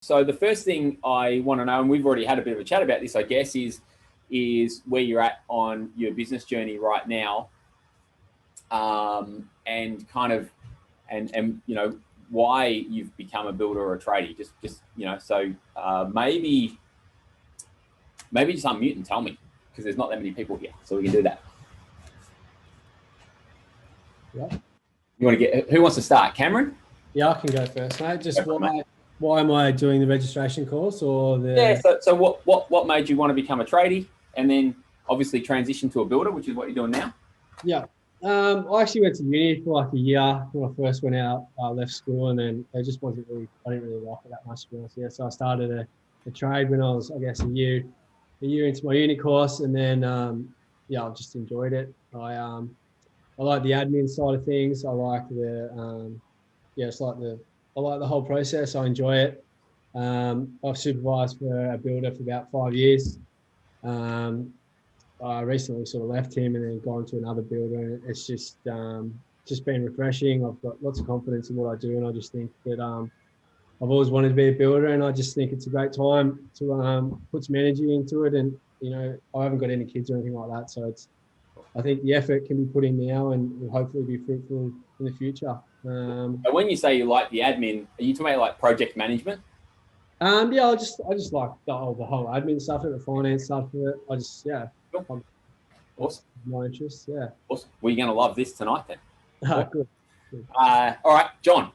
So the first thing I want to know, and we've already had a bit of a chat about this, I guess, is where you're at on your business journey right now, and kind of, and you know, why you've become a builder or a tradie. Just you know, so maybe just unmute and tell me, because there's not that many people here, so we can do that. Yeah. You want to get, who wants to start? Cameron? Yeah, I can go first, mate. Just why am I doing the registration course, or the? Yeah. So what made you want to become a tradie, and then obviously transition to a builder, which is what you're doing now? Yeah. I actually went to uni for like a year when I first went out. I left school, and then it just wasn't really. I didn't really like it that much, to be honest. Yeah. So I started a trade when I was, I guess, a year into my uni course, and then yeah, I just enjoyed it. I like the admin side of things. I like the yeah, I like the whole process. I enjoy it. I've supervised for a builder for about 5 years. I recently sort of left him and then gone to another builder, and it's just been refreshing. I've got lots of confidence in what I do, and I just think that I've always wanted to be a builder, and I just think it's a great time to put some energy into it. And you know, I haven't got any kids or anything like that, so I think the effort can be put in now and will hopefully be fruitful in the future. And when you say you like the admin, are you talking about like project management? Yeah, I just like the whole admin stuff, the finance stuff. I just Cool. Awesome. My interests. Yeah. Awesome. Well, you're going to love this tonight then. Good. All right, John.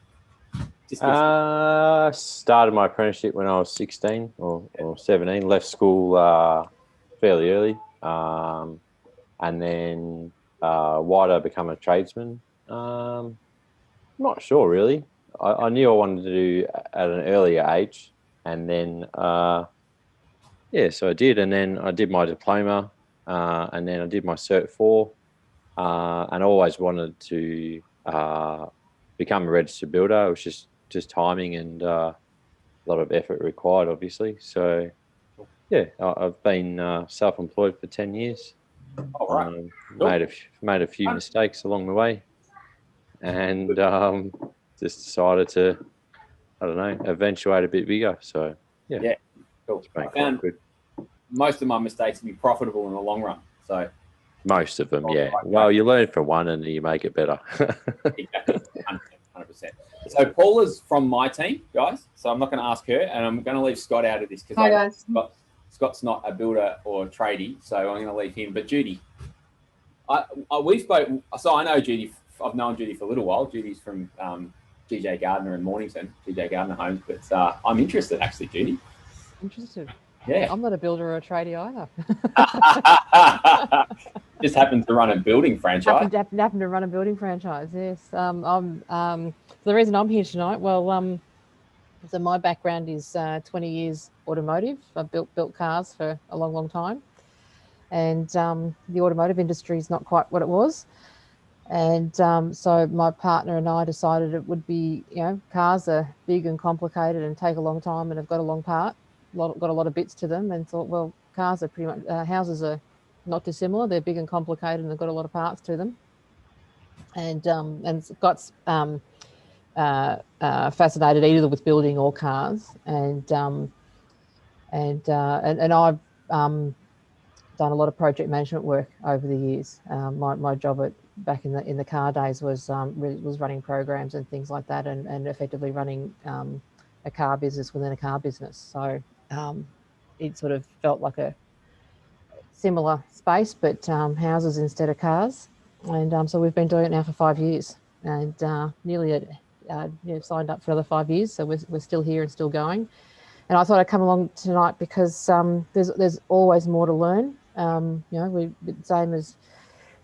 Started my apprenticeship when I was 16 or 17. Left school fairly early, and then why'd I become a tradesman? Not sure really. I knew I wanted to do at an earlier age, and then yeah, so I did, and then I did my diploma, and then I did my Cert 4, and I always wanted to become a registered builder. It was just timing and a lot of effort required, obviously. So yeah, I've been self-employed for 10 years. All right. Made a few mistakes along the way, and just decided to, I don't know, eventuate a bit bigger. So yeah, cool. I found good. Most of my mistakes can be profitable in the long run. So most of them, yeah. Well, you learn from one and you make it better. Exactly, 100%. So Paula's from my team, guys. So I'm not going to ask her, and I'm going to leave Scott out of this because Scott's not a builder or a tradie, so I'm going to leave him. But Judy, we spoke. So I know Judy. I've known Judy for a little while. Judy's from GJ Gardner in Mornington, GJ Gardner Homes. But I'm interested, actually, Judy. Interested. Yeah. I'm not a builder or a tradie either. Just happens to run a building franchise. Happen to run a building franchise, yes. So the reason I'm here tonight, well, so my background is 20 years automotive. I've built cars for a long, long time. And the automotive industry is not quite what it was. And so my partner and I decided it would be, you know, cars are big and complicated and take a long time and have got a long part. Got a lot of bits to them, and thought, well, cars are pretty much, houses are not dissimilar. They're big and complicated and they've got a lot of parts to them. And Scott's fascinated either with building or cars, and I've done a lot of project management work over the years. My job back in the car days was running programs and things like that, and effectively running a car business within a car business. So it sort of felt like a similar space, but houses instead of cars. And so we've been doing it now for 5 years, and nearly signed up for another 5 years. So we're still here and still going. And I thought I'd come along tonight because there's always more to learn. You know, we're the same as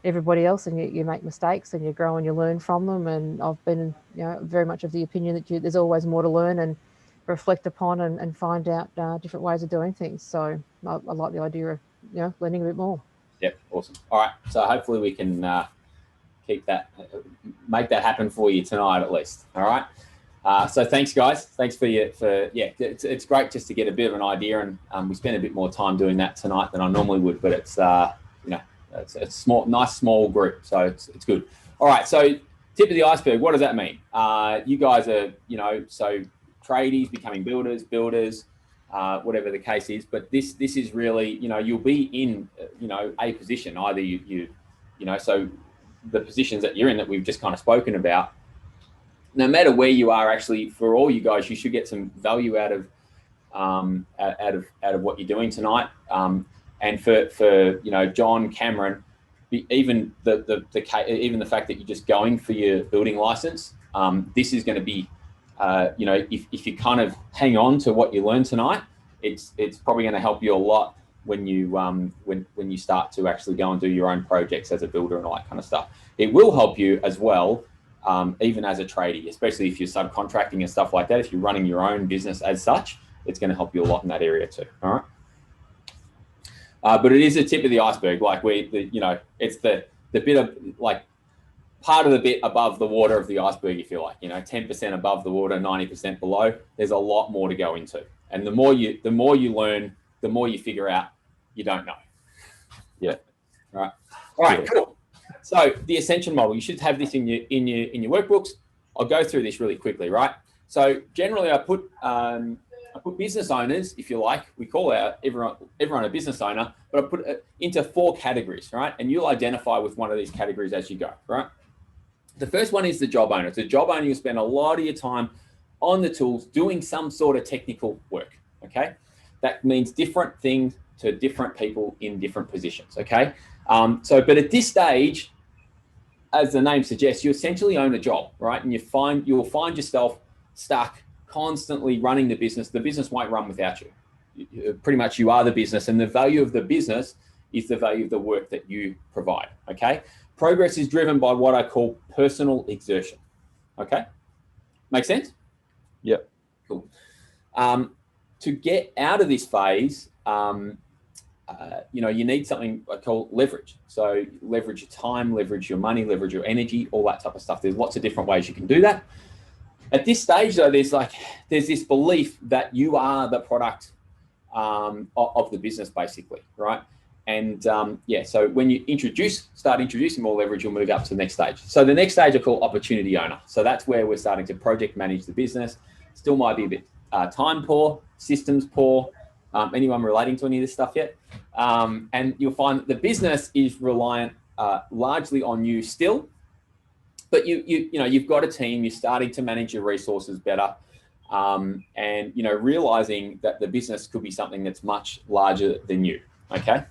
everybody else, and you make mistakes and you grow and you learn from them. And I've been, you know, very much of the opinion that there's always more to learn and reflect upon and find out different ways of doing things. So I like the idea of, you know, learning a bit more. Yep, awesome. All right, so hopefully we can make that happen for you tonight at least. All right. So thanks, guys. Thanks it's great just to get a bit of an idea, and we spend a bit more time doing that tonight than I normally would. But it's it's a nice small group, so it's good. All right, so tip of the iceberg. What does that mean? You guys are, you know, so tradies becoming builders, whatever the case is. But this is really, you'll be in, a position, either so the positions that you're in that we've just kind of spoken about, no matter where you are, actually, for all you guys, you should get some value out of what you're doing tonight. And for John, Cameron, even the fact that you're just going for your building license, this is going to be, if you kind of hang on to what you learned tonight, it's probably going to help you a lot when you when you start to actually go and do your own projects as a builder and all that kind of stuff. It will help you as well, even as a tradie, especially if you're subcontracting and stuff like that. If you're running your own business as such, it's going to help you a lot in that area too. All right. But it is a tip of the iceberg. Like it's the bit of like part of the bit above the water of the iceberg, if you like. 10% above the water, 90% below. There's a lot more to go into, and the more you learn, the more you figure out you don't know. Yeah. All right. Cool. So the ascension model, you should have this in your workbooks. I'll go through this really quickly, right? So generally, I put business owners, if you like, we call everyone a business owner, but I put it into 4 categories, right? And you'll identify with one of these categories as you go, right? The first one is the job owner. The job owner, you spend a lot of your time on the tools doing some sort of technical work, okay? That means different things to different people in different positions, okay? But at this stage, as the name suggests, you essentially own a job, right? And you'll find yourself stuck constantly running the business. The business won't run without you. Pretty much you are the business, and the value of the business is the value of the work that you provide, okay? Progress is driven by what I call personal exertion, okay? Make sense? Yep. Cool. To get out of this phase, you need something I call leverage. So leverage your time, leverage your money, leverage your energy, all that type of stuff. There's lots of different ways you can do that. At this stage, though, there's this belief that you are the product of the business, basically, right? And so when you start introducing more leverage, you'll move up to the next stage. So the next stage I call opportunity owner. So that's where we're starting to project manage the business. Still might be a bit time poor, systems poor. Anyone relating to any of this stuff yet? And you'll find that the business is reliant largely on you still. But you've got a team. You're starting to manage your resources better, and realizing that the business could be something that's much larger than you. Okay.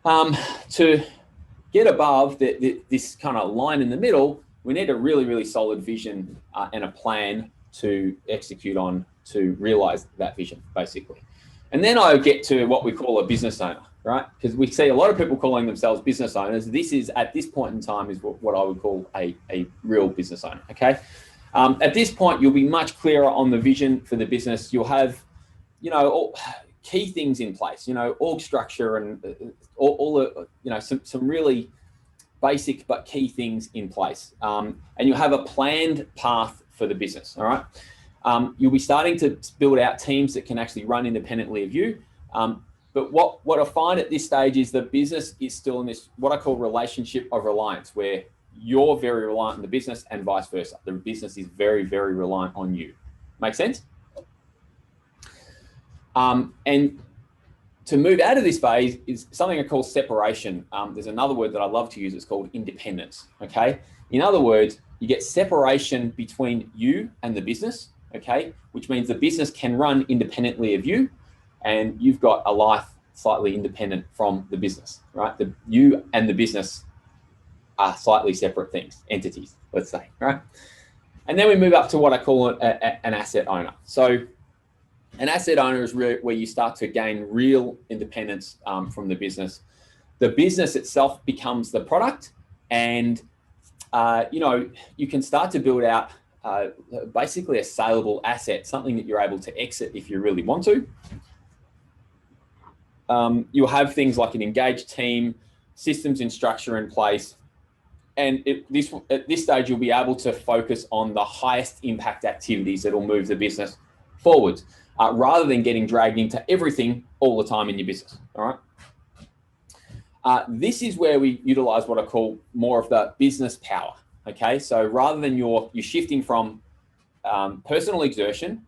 To get above this kind of line in the middle, we need a really, really solid vision and a plan to execute on to realize that vision, basically. And then I get to what we call a business owner, right? Because we see a lot of people calling themselves business owners. This is, at this point in time, is what I would call a real business owner, okay? At this point, you'll be much clearer on the vision for the business. You'll have, all key things in place, org structure and all the, some really basic but key things in place. And you'll have a planned path for the business, all right? You'll be starting to build out teams that can actually run independently of you. But what I find at this stage is the business is still in this, what I call relationship of reliance, where you're very reliant on the business and vice versa. The business is very, very reliant on you. Make sense? And to move out of this phase is something I call separation. There's another word that I love to use. It's called independence, okay? In other words, you get separation between you and the business, okay? Which means the business can run independently of you, and you've got a life slightly independent from the business, right? You and the business are slightly separate things, entities, let's say, right? And then we move up to what I call an asset owner. So an asset owner is really where you start to gain real independence from the business. The business itself becomes the product, and you can start to build out basically a saleable asset, something that you're able to exit if you really want to. You'll have things like an engaged team, systems and structure in place. And at this stage, you'll be able to focus on the highest impact activities that will move the business forward, rather than getting dragged into everything all the time in your business, all right? This is where we utilize what I call more of the business power, okay? So rather than you're shifting from personal exertion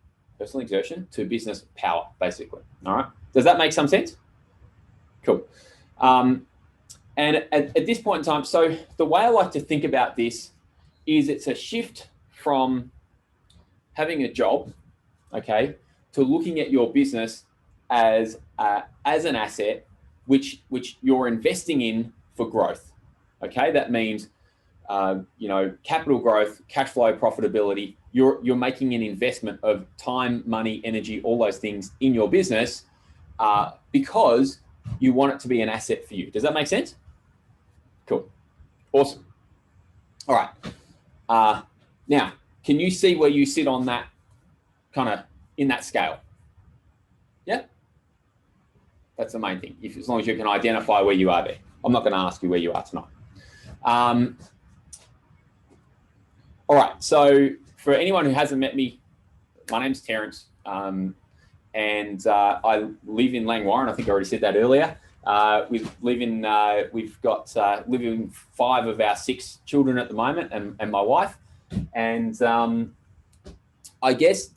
to business power, basically. All right. Does that make some sense? Cool. And at this point in time, so the way I like to think about this is it's a shift from having a job, okay, to looking at your business as an asset which you're investing in for growth. Okay, that means capital growth, cash flow, profitability. You're making an investment of time, money, energy, all those things in your business because you want it to be an asset for you. Does that make sense? Cool, awesome. All right. Now, can you see where you sit on that kind of in that scale? Yeah. That's the main thing. As long as you can identify where you are there. I'm not going to ask you where you are tonight. All right. So for anyone who hasn't met me, my name's Terence, and I live in Langwarrin. I think I already said that earlier. We've got living 5 of our 6 children at the moment, and my wife. And I guess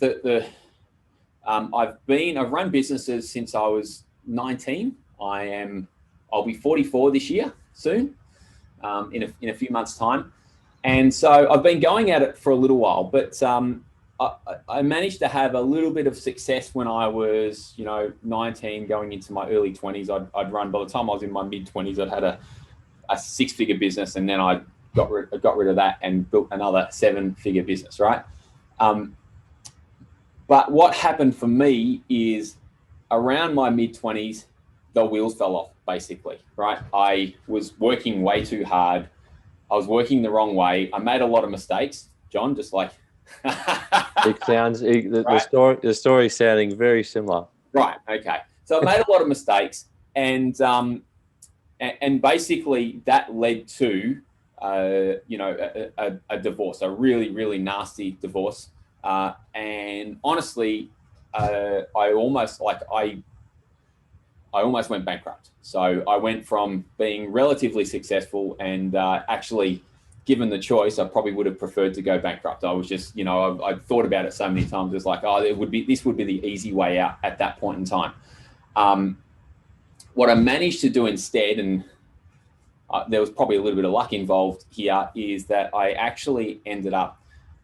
I've run businesses since I was 19. I'll be 44 this year soon, in a few months' time. And so I've been going at it for a little while, but I managed to have a little bit of success when I was, 19, going into my early 20s. I'd run, by the time I was in my mid 20s, I'd had a 6-figure business, and then I got rid of that and built another 7-figure business, right? But what happened for me is around my mid 20s, the wheels fell off, basically, right? I was working way too hard. I was working the wrong way. I made a lot of mistakes, John, just like. It sounds, the story sounding very similar. Right. Okay. So I made a lot of mistakes, and basically that led to, a divorce, a really, really nasty divorce. And honestly, I almost went bankrupt. So I went from being relatively successful, and actually, given the choice, I probably would have preferred to go bankrupt. I was just, I thought about it so many times. It's like, this would be the easy way out at that point in time. What I managed to do instead, and there was probably a little bit of luck involved here, is that I actually ended up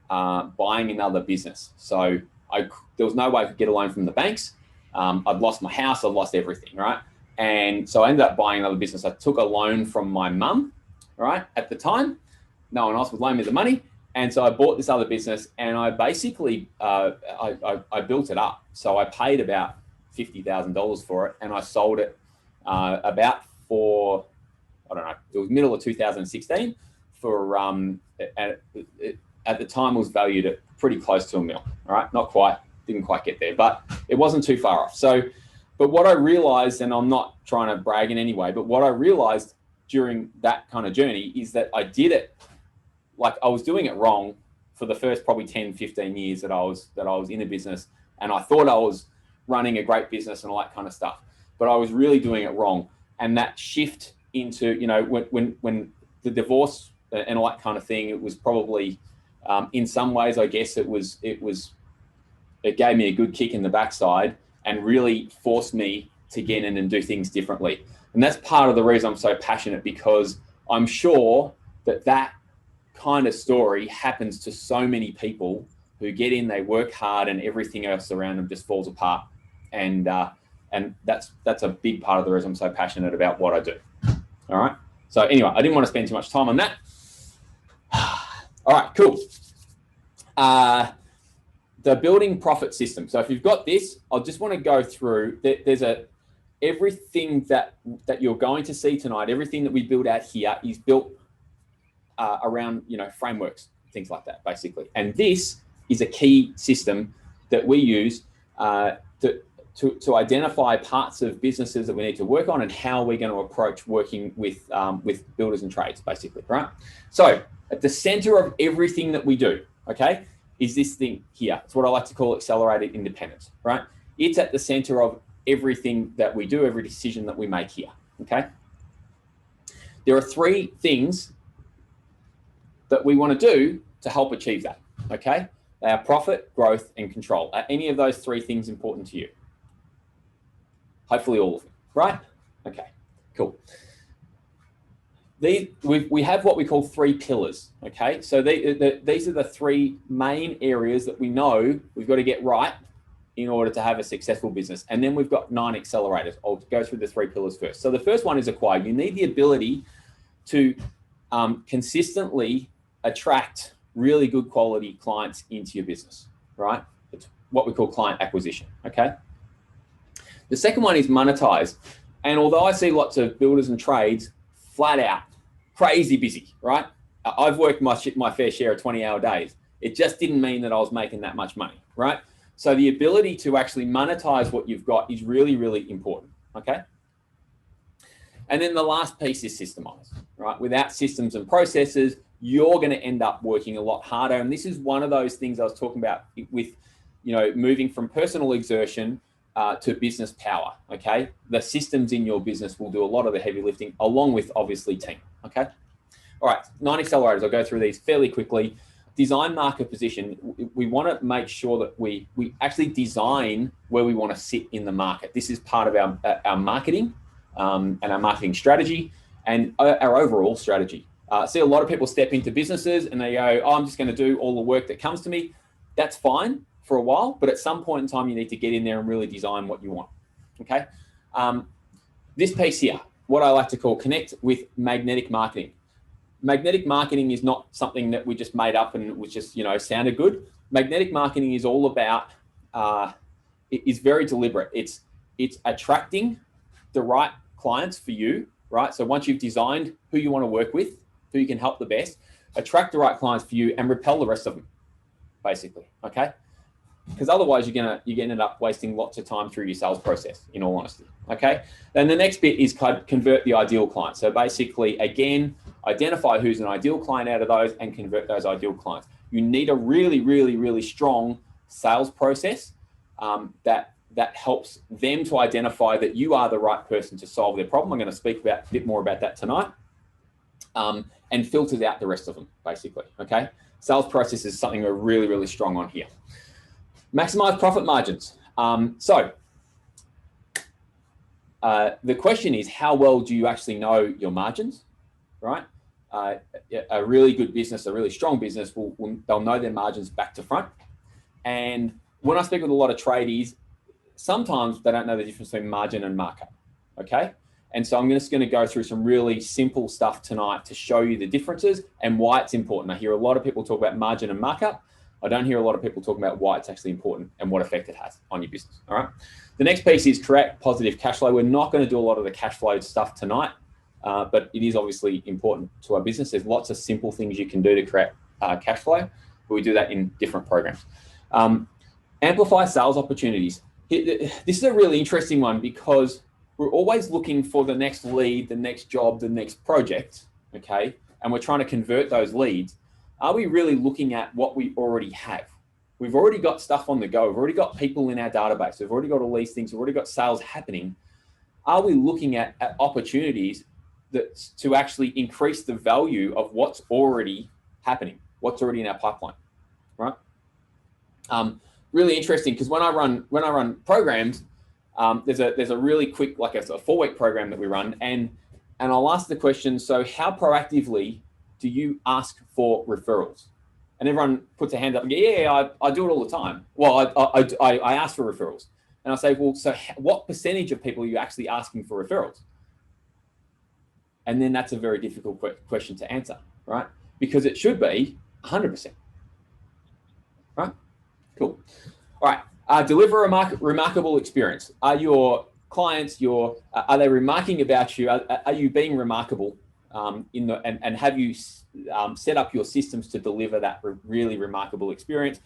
buying another business. So there was no way I could get a loan from the banks. I'd lost my house, I'd lost everything, right? And so I ended up buying another business. I took a loan from my mum, right? At the time, no one else would loan me the money. And so I bought this other business, and I basically, I built it up. So I paid about $50,000 for it, and I sold it about for, I don't know, it was middle of 2016 for, at the time was valued at pretty close to $1 million, all right? Not quite, didn't quite get there, but it wasn't too far off. So, but what I realized, and I'm not trying to brag in any way, but what I realized during that kind of journey is that I did it, like I was doing it wrong for the first probably 10, 15 years that I was in a business. And I thought I was running a great business and all that kind of stuff, but I was really doing it wrong. And that shift into, when the divorce and all that kind of thing, it was probably, in some ways, I guess it gave me a good kick in the backside and really forced me to get in and do things differently. And that's part of the reason I'm so passionate, because I'm sure that kind of story happens to so many people who get in, they work hard, and everything else around them just falls apart. And that's a big part of the reason I'm so passionate about what I do. All right. So anyway, I didn't want to spend too much time on that. All right, cool. The building profit system. So if you've got this, I just want to go through. There's everything that you're going to see tonight. Everything that we build out here is built around frameworks, things like that, basically. And this is a key system that we use to identify parts of businesses that we need to work on and how we're going to approach working with builders and trades, basically, right? So at the center of everything that we do, okay, is this thing here. It's what I like to call accelerated independence, right? It's at the center of everything that we do, every decision that we make here, okay? There are 3 things that we want to do to help achieve that, okay? They are profit, growth, and control. Are any of those three things important to you? Hopefully all of them, right? Okay, cool. We have what we call 3 pillars, okay? So these are the 3 main areas that we know we've got to get right in order to have a successful business. And then we've got 9 accelerators. I'll go through the 3 pillars first. So the first one is acquire. You need the ability to consistently attract really good quality clients into your business, right? It's what we call client acquisition, okay? The second one is monetize. And although I see lots of builders and trades flat out, crazy busy, right? I've worked my fair share of 20-hour days. It just didn't mean that I was making that much money, right? So the ability to actually monetize what you've got is really, really important, okay? And then the last piece is systemize, right? Without systems and processes, you're going to end up working a lot harder. And this is one of those things I was talking about with, moving from personal exertion to business power, okay? The systems in your business will do a lot of the heavy lifting, along with obviously team, okay? All right, 9 accelerators. I'll go through these fairly quickly. Design market position. We want to make sure that we actually design where we want to sit in the market. This is part of our marketing and our marketing strategy and our overall strategy. See a lot of people step into businesses and they go, oh, I'm just going to do all the work that comes to me. That's fine for a while, but at some point in time, you need to get in there and really design what you want, okay? This piece here, what I like to call connect with magnetic marketing. Magnetic marketing is not something that we just made up and was just, sounded good. Magnetic marketing is all about, it is very deliberate. It's attracting the right clients for you, right? So once you've designed who you want to work with, who you can help the best, attract the right clients for you and repel the rest of them, basically, okay? Because otherwise you're gonna end up wasting lots of time through your sales process, in all honesty, okay? Then the next bit is convert the ideal client. So basically, again, identify who's an ideal client out of those and convert those ideal clients. You need a really, really, really strong sales process that helps them to identify that you are the right person to solve their problem. I'm going to speak a bit more about that tonight, and filters out the rest of them, basically, okay? Sales process is something we're really, really strong on here. Maximize profit margins. The question is, how well do you actually know your margins, right? A really good business, a really strong business, they'll know their margins back to front. And when I speak with a lot of tradies, sometimes they don't know the difference between margin and markup, okay? And so I'm just going to go through some really simple stuff tonight to show you the differences and why it's important. I hear a lot of people talk about margin and markup. I don't hear a lot of people talking about why it's actually important and what effect it has on your business, all right? The next piece is create positive cash flow. We're not going to do a lot of the cash flow stuff tonight, but it is obviously important to our business. There's lots of simple things you can do to create cash flow, but we do that in different programs. Amplify sales opportunities. This is a really interesting one because we're always looking for the next lead, the next job, the next project, okay? And we're trying to convert those leads. Are we really looking at what we already have? We've already got stuff on the go. We've already got people in our database. We've already got all these things. We've already got sales happening. Are we looking at opportunities to actually increase the value of what's already happening, what's already in our pipeline, right? Really interesting because when I run programs, there's a really quick, like a 4-week program that we run, and I'll ask the question, so how proactively do you ask for referrals? And everyone puts a hand up and goes, yeah, I do it all the time. Well, I ask for referrals. And I say, well, so what percentage of people are you actually asking for referrals? And then that's a very difficult question to answer, right? Because it should be 100%, right? Cool. All right, deliver a remarkable experience. Are your clients, are they remarking about you? Are you being remarkable and have you set up your systems to deliver that really remarkable experience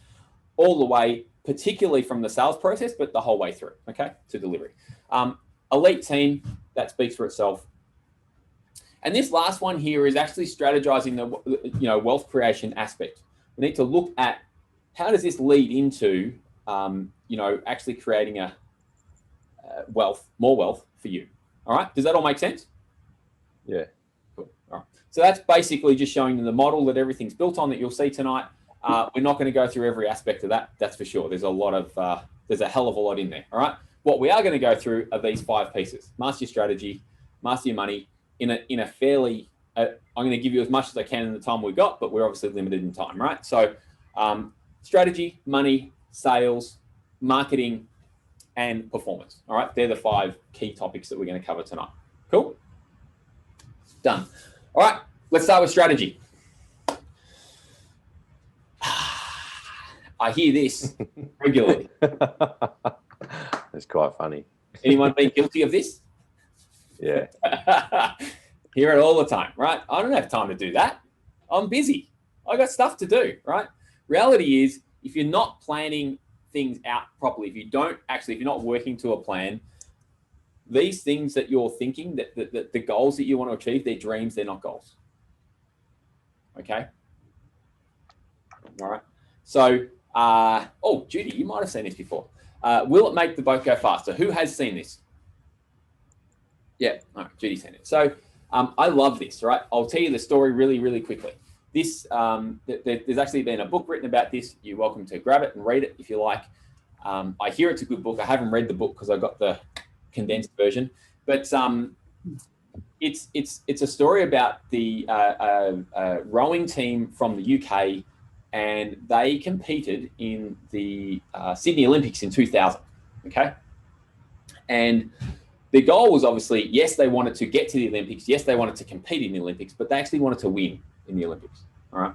all the way, particularly from the sales process, but the whole way through, okay, to delivery. Elite team, that speaks for itself. And this last one here is actually strategizing the wealth creation aspect. We need to look at how does this lead into actually creating more wealth for you. All right, does that all make sense? Yeah. Cool. All right. So that's basically just showing them the model that everything's built on that you'll see tonight. We're not going to go through every aspect of that. That's for sure. There's a hell of a lot in there. All right. What we are going to go through are these 5 pieces: master your strategy, master your money in a fairly, I'm going to give you as much as I can in the time we've got, but we're obviously limited in time, right? So strategy, money, sales, marketing, and performance. All right. They're the 5 key topics that we're going to cover tonight. Cool. Done. All right. Let's start with strategy. I hear this regularly. It's quite funny. Anyone been guilty of this? Yeah. Hear it all the time, right? I don't have time to do that. I'm busy. I got stuff to do, right? Reality is, if you're not planning things out properly, if you're not working to a plan, these things that you're thinking, that the goals that you want to achieve, they're dreams, they're not goals. Okay? All right. So, Judy, you might have seen this before. Will it make the boat go faster? Who has seen this? Yeah, all right, Judy's seen it. So I love this, right? I'll tell you the story really, really quickly. This, there's actually been a book written about this. You're welcome to grab it and read it if you like. I hear it's a good book. I haven't read the book because I got the condensed version, but it's a story about the rowing team from the UK, and they competed in the Sydney Olympics in 2000. Okay, and the goal was obviously, yes, they wanted to get to the Olympics. Yes, they wanted to compete in the Olympics, but they actually wanted to win in the Olympics. All right.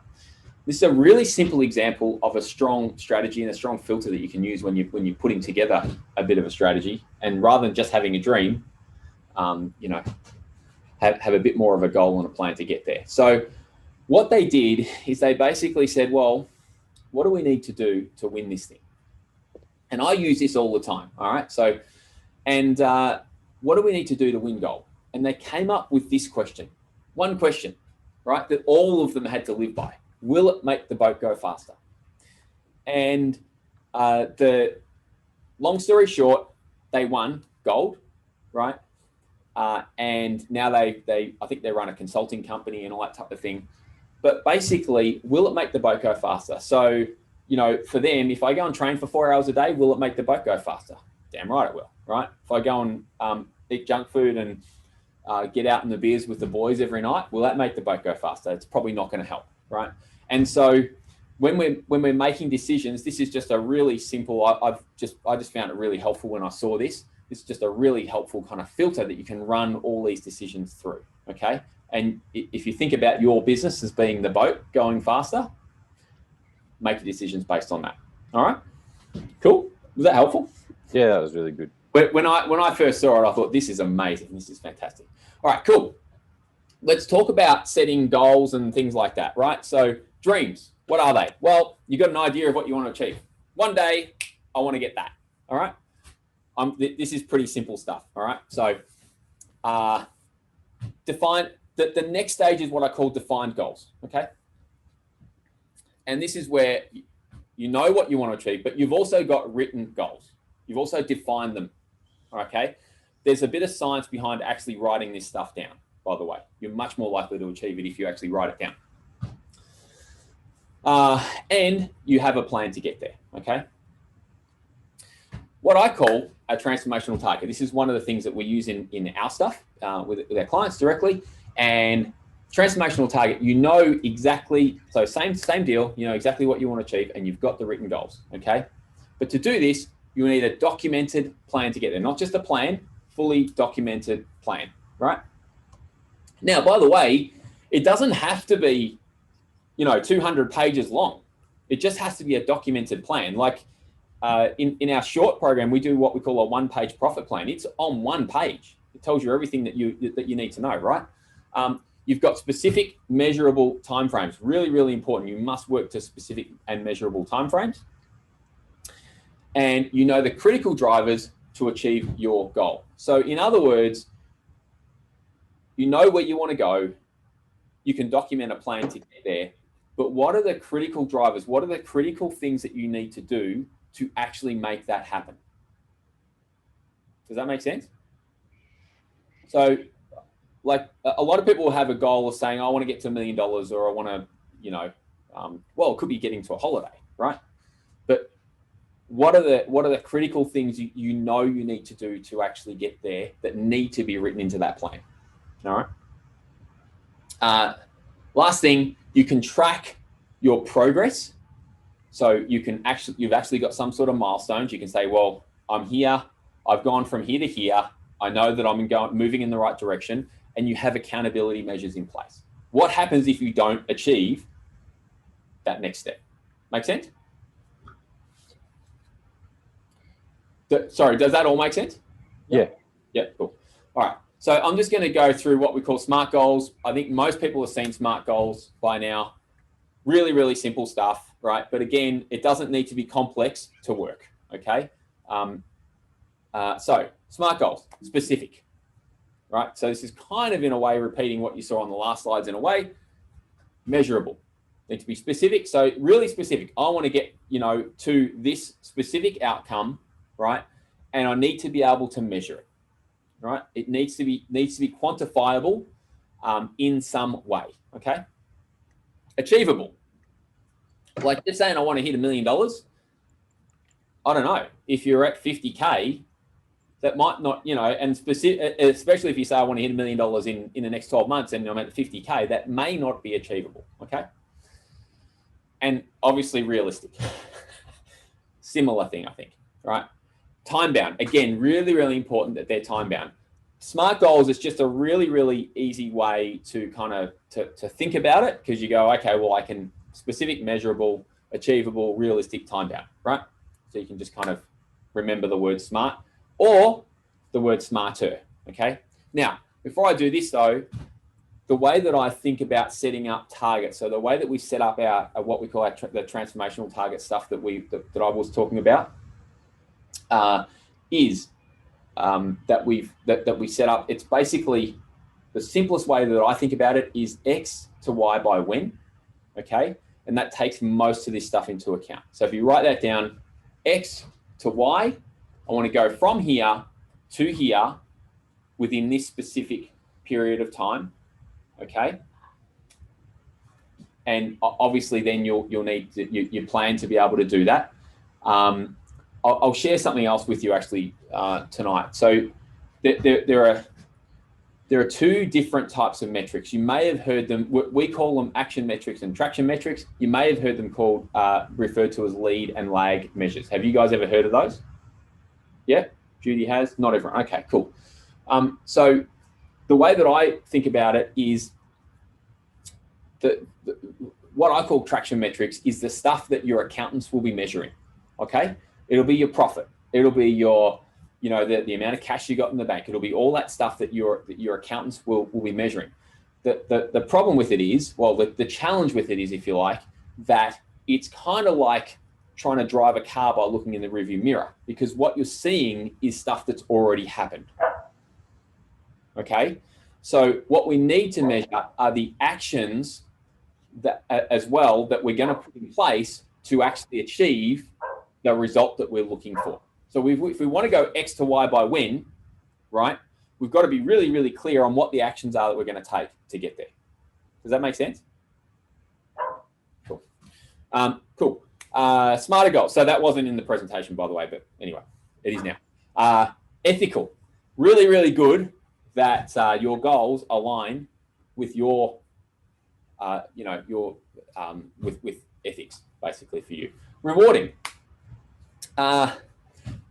This is a really simple example of a strong strategy and a strong filter that you can use when you're putting together a bit of a strategy. And rather than just having a dream, have a bit more of a goal and a plan to get there. So what they did is they basically said, well, what do we need to do to win this thing? And I use this all the time. All right. So, and what do we need to do to win gold? And they came up with this question, one question, right, that all of them had to live by. Will it make the boat go faster? And the long story short, they won gold, right? And now I think they run a consulting company and all that type of thing. But basically, will it make the boat go faster? So, for them, if I go and train for 4 hours a day, will it make the boat go faster? Damn right it will, right? If I go and eat junk food and get out in the beers with the boys every night, will that make the boat go faster? It's probably not going to help, right? And so when we're making decisions, this is just a really simple, I just found it really helpful when I saw this. This is just a really helpful kind of filter that you can run all these decisions through, okay? And if you think about your business as being the boat going faster, make your decisions based on that. All right? Cool. Was that helpful? Yeah, that was really good. When I first saw it, I thought, this is amazing. This is fantastic. All right, cool. Let's talk about setting goals and things like that, right? So dreams, what are they? Well, you got an idea of what you want to achieve. One day, I want to get that. All right? This is pretty simple stuff. All right? So define, the next stage is what I call defined goals, okay? And this is where you know what you want to achieve, but you've also got written goals. You've also defined them, okay? There's a bit of science behind actually writing this stuff down, by the way. You're much more likely to achieve it if you actually write it down. And you have a plan to get there, okay? What I call a transformational target. This is one of the things that we use in our stuff with our clients directly. And transformational target, you know exactly, so same deal, you know exactly what you want to achieve, and you've got the written goals, okay? But to do this, you need a documented plan to get there, not just a plan, fully documented plan, right? Now, by the way, it doesn't have to be, 200 pages long. It just has to be a documented plan. Like in our short program, we do what we call a one-page profit plan. It's on one page. It tells you everything that you need to know, right? You've got specific measurable timeframes. Really, really important. You must work to specific and measurable timeframes. And you know the critical drivers to achieve your goal. So in other words, you know where you want to go. You can document a plan to get there. But what are the critical drivers? What are the critical things that you need to do to actually make that happen? Does that make sense? So like a lot of people will have a goal of saying, I want to get to $1 million, or I want to, well, it could be getting to a holiday, right? But what are the critical things you know you need to do to actually get there that need to be written into that plan? All right. Last thing, you can track your progress. So you've actually got some sort of milestones. You can say, well, I'm here. I've gone from here to here. I know that I'm moving in the right direction, and you have accountability measures in place. What happens if you don't achieve that next step? Make sense? Sorry, does that all make sense? Yeah. Yeah, cool. All right. So I'm just going to go through what we call SMART goals. I think most people have seen SMART goals by now. Really, really simple stuff, right? But again, it doesn't need to be complex to work, okay? So SMART goals, specific, right? So this is kind of in a way repeating what you saw on the last slides in a way. Measurable, need to be specific. So really specific. I want to get, to this specific outcome, right? And I need to be able to measure it, right? It needs to be quantifiable in some way, okay? Achievable. Like just saying I want to hit $1 million. I don't know. If you're at 50K, that might not, and especially if you say I want to hit $1 million in the next 12 months and I'm at 50K, that may not be achievable, okay? And obviously realistic. Similar thing, I think, right? Time bound. Again, really, really important that they're time bound. SMART goals is just a really, really easy way to kind of to think about it, because you go, okay, well, I can specific, measurable, achievable, realistic, time bound, right? So you can just kind of remember the word SMART or the word smarter, okay? Now, before I do this though, the way that I think about setting up targets, so the way that we set up our what we call the transformational target stuff that I was talking about, is that we set up. It's basically the simplest way that I think about it is X to Y by when, okay? And that takes most of this stuff into account. So if you write that down, X to Y, I want to go from here to here within this specific period of time, okay? And obviously then you'll need you plan to be able to do that. I'll share something else with you actually tonight. So there are two different types of metrics. You may have heard them. We call them action metrics and traction metrics. You may have heard them referred to as lead and lag measures. Have you guys ever heard of those? Yeah, Judy has. Not everyone. Okay, cool. So the way that I think about it is what I call traction metrics is the stuff that your accountants will be measuring. Okay, it'll be your profit. It'll be your the amount of cash you got in the bank. It'll be all that stuff that your accountants will be measuring. The problem with it is, well, the challenge with it is, if you like, that it's kind of like trying to drive a car by looking in the rearview mirror, because what you're seeing is stuff that's already happened. Okay, so what we need to measure are the actions that as well that we're going to put in place to actually achieve the result that we're looking for. So if we want to go X to Y by when, right, we've got to be really, really clear on what the actions are that we're going to take to get there. Does that make sense? Cool. Cool. Smarter goals. So that wasn't in the presentation, by the way, but anyway, it is now. Ethical. Really, really good that your goals align with your, with ethics, basically, for you. Rewarding.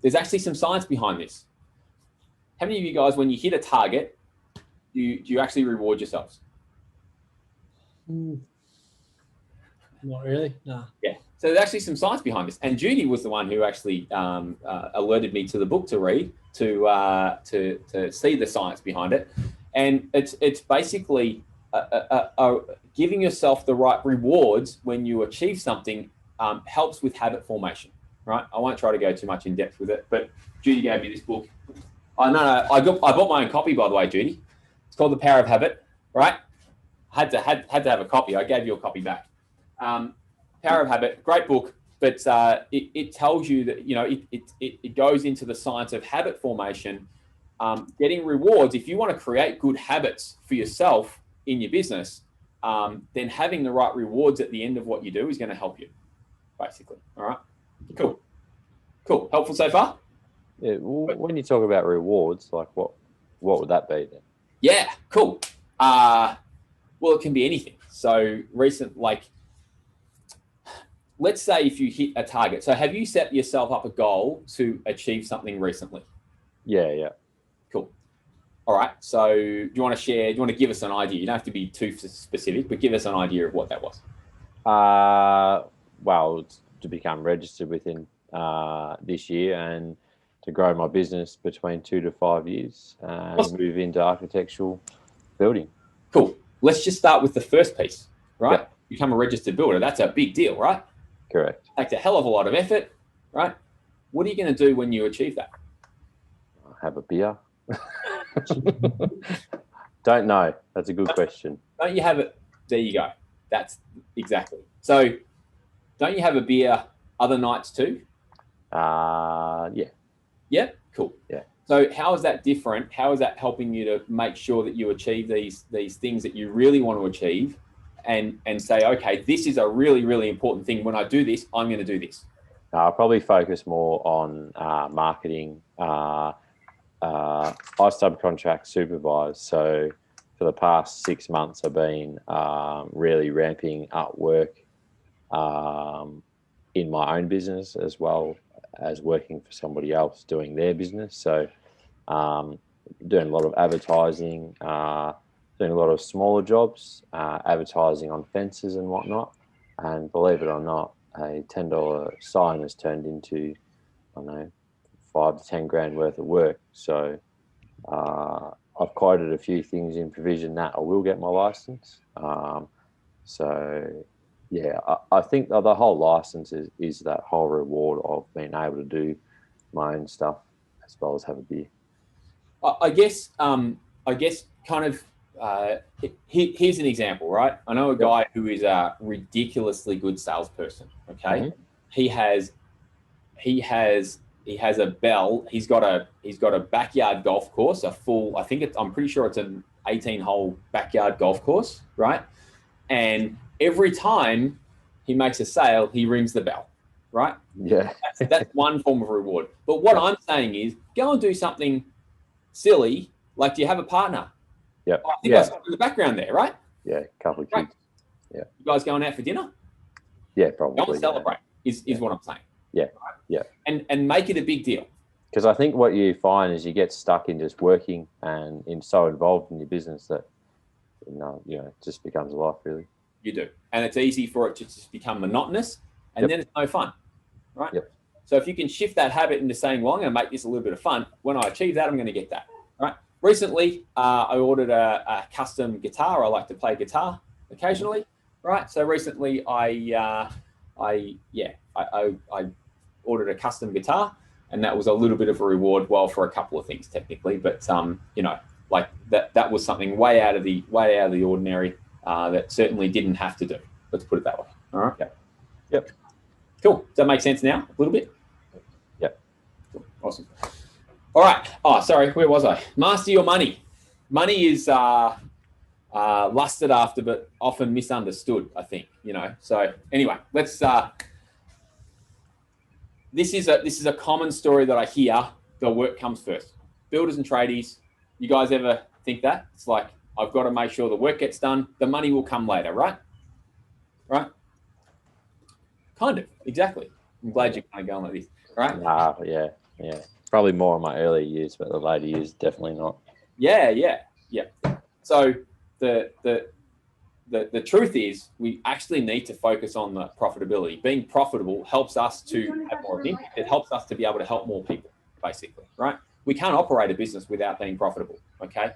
There's actually some science behind this. How many of you guys, when you hit a target, do you actually reward yourselves? Not really, no. Yeah. So there's actually some science behind this, and Judy was the one who actually alerted me to the book to read to see the science behind it, and it's basically giving yourself the right rewards when you achieve something helps with habit formation. Right, I won't try to go too much in depth with it, but Judy gave me this book. I bought my own copy, by the way, Judy. It's called The Power of Habit. Right, had to have a copy. I gave you a copy back. Power of Habit, great book, but it tells you that it goes into the science of habit formation, getting rewards. If you want to create good habits for yourself in your business, then having the right rewards at the end of what you do is going to help you, basically. All right. Cool. Helpful so far? Yeah. Well, when you talk about rewards, like what would that be then? Yeah. Cool. Well, it can be anything. So let's say if you hit a target. So have you set yourself up a goal to achieve something recently? Yeah. Cool. All right. So do you want to give us an idea? You don't have to be too specific, but give us an idea of what that was. Well, it's to become registered within this year and to grow my business between 2 to 5 years and move into architectural building. Cool. Let's just start with the first piece, right? Yep. Become a registered builder. That's a big deal, right? Correct. Takes a hell of a lot of effort, right? What are you going to do when you achieve that? Have a beer. Don't know. That's a good question. Don't you have it? There you go. That's exactly. So don't you have a beer other nights too? Yeah. Yeah? Cool. Yeah. So how is that different? How is that helping you to make sure that you achieve these things that you really want to achieve and say, okay, this is a really, really important thing. When I do this, I'm going to do this. I'll probably focus more on marketing. I subcontract supervise. So for the past 6 months, I've been really ramping up work in my own business as well as working for somebody else doing their business. So doing a lot of advertising, doing a lot of smaller jobs, advertising on fences and whatnot. And believe it or not, a $10 sign has turned into, I don't know, 5 to 10 grand worth of work. So I've quoted a few things in provision that I will get my license. So yeah, I think the whole license is that whole reward of being able to do my own stuff as well as have a beer. I guess kind of here's an example, right? I know a guy who is a ridiculously good salesperson. Okay, Mm-hmm. He has a bell. He's got a backyard golf course, a full. I'm pretty sure it's an 18-hole backyard golf course, right? And every time he makes a sale, he rings the bell, right? Yeah. That's one form of reward. But what I'm saying is, go and do something silly. Like, do you have a partner? Yeah. I think I saw in the background there, right? Yeah, a couple of kids. Right. Yeah. You guys going out for dinner? Yeah, probably. Go and celebrate is what I'm saying. Yeah. Right? Yeah. And make it a big deal. Because I think what you find is you get stuck in just working and so involved in your business that it just becomes life, really. You do. And it's easy for it to just become monotonous and then it's no fun, right? Yep. So if you can shift that habit into saying, well, I'm going to make this a little bit of fun. When I achieve that, I'm going to get that, right? Recently, I ordered a custom guitar. I like to play guitar occasionally, right? So recently I ordered a custom guitar, and that was a little bit of a reward, well, for a couple of things technically, but like that was something way out of the ordinary that certainly didn't have to do. Let's put it that way. All right. Yep. Cool. Does that make sense now? A little bit. Yep. Cool. Awesome. All right. Oh, sorry. Where was I? Master your money. Money is lusted after, but often misunderstood, I think. So anyway, let's. This is a common story that I hear. The work comes first. Builders and tradies. You guys ever think that? It's like, I've got to make sure the work gets done. The money will come later, right? Right? Kind of. Exactly. I'm glad you're kind of going like this, right? Yeah. Probably more in my early years, but the later years, definitely not. Yeah. So the truth is, we actually need to focus on the profitability. Being profitable helps us to have more impact. It helps us to be able to help more people, basically, right? We can't operate a business without being profitable, okay?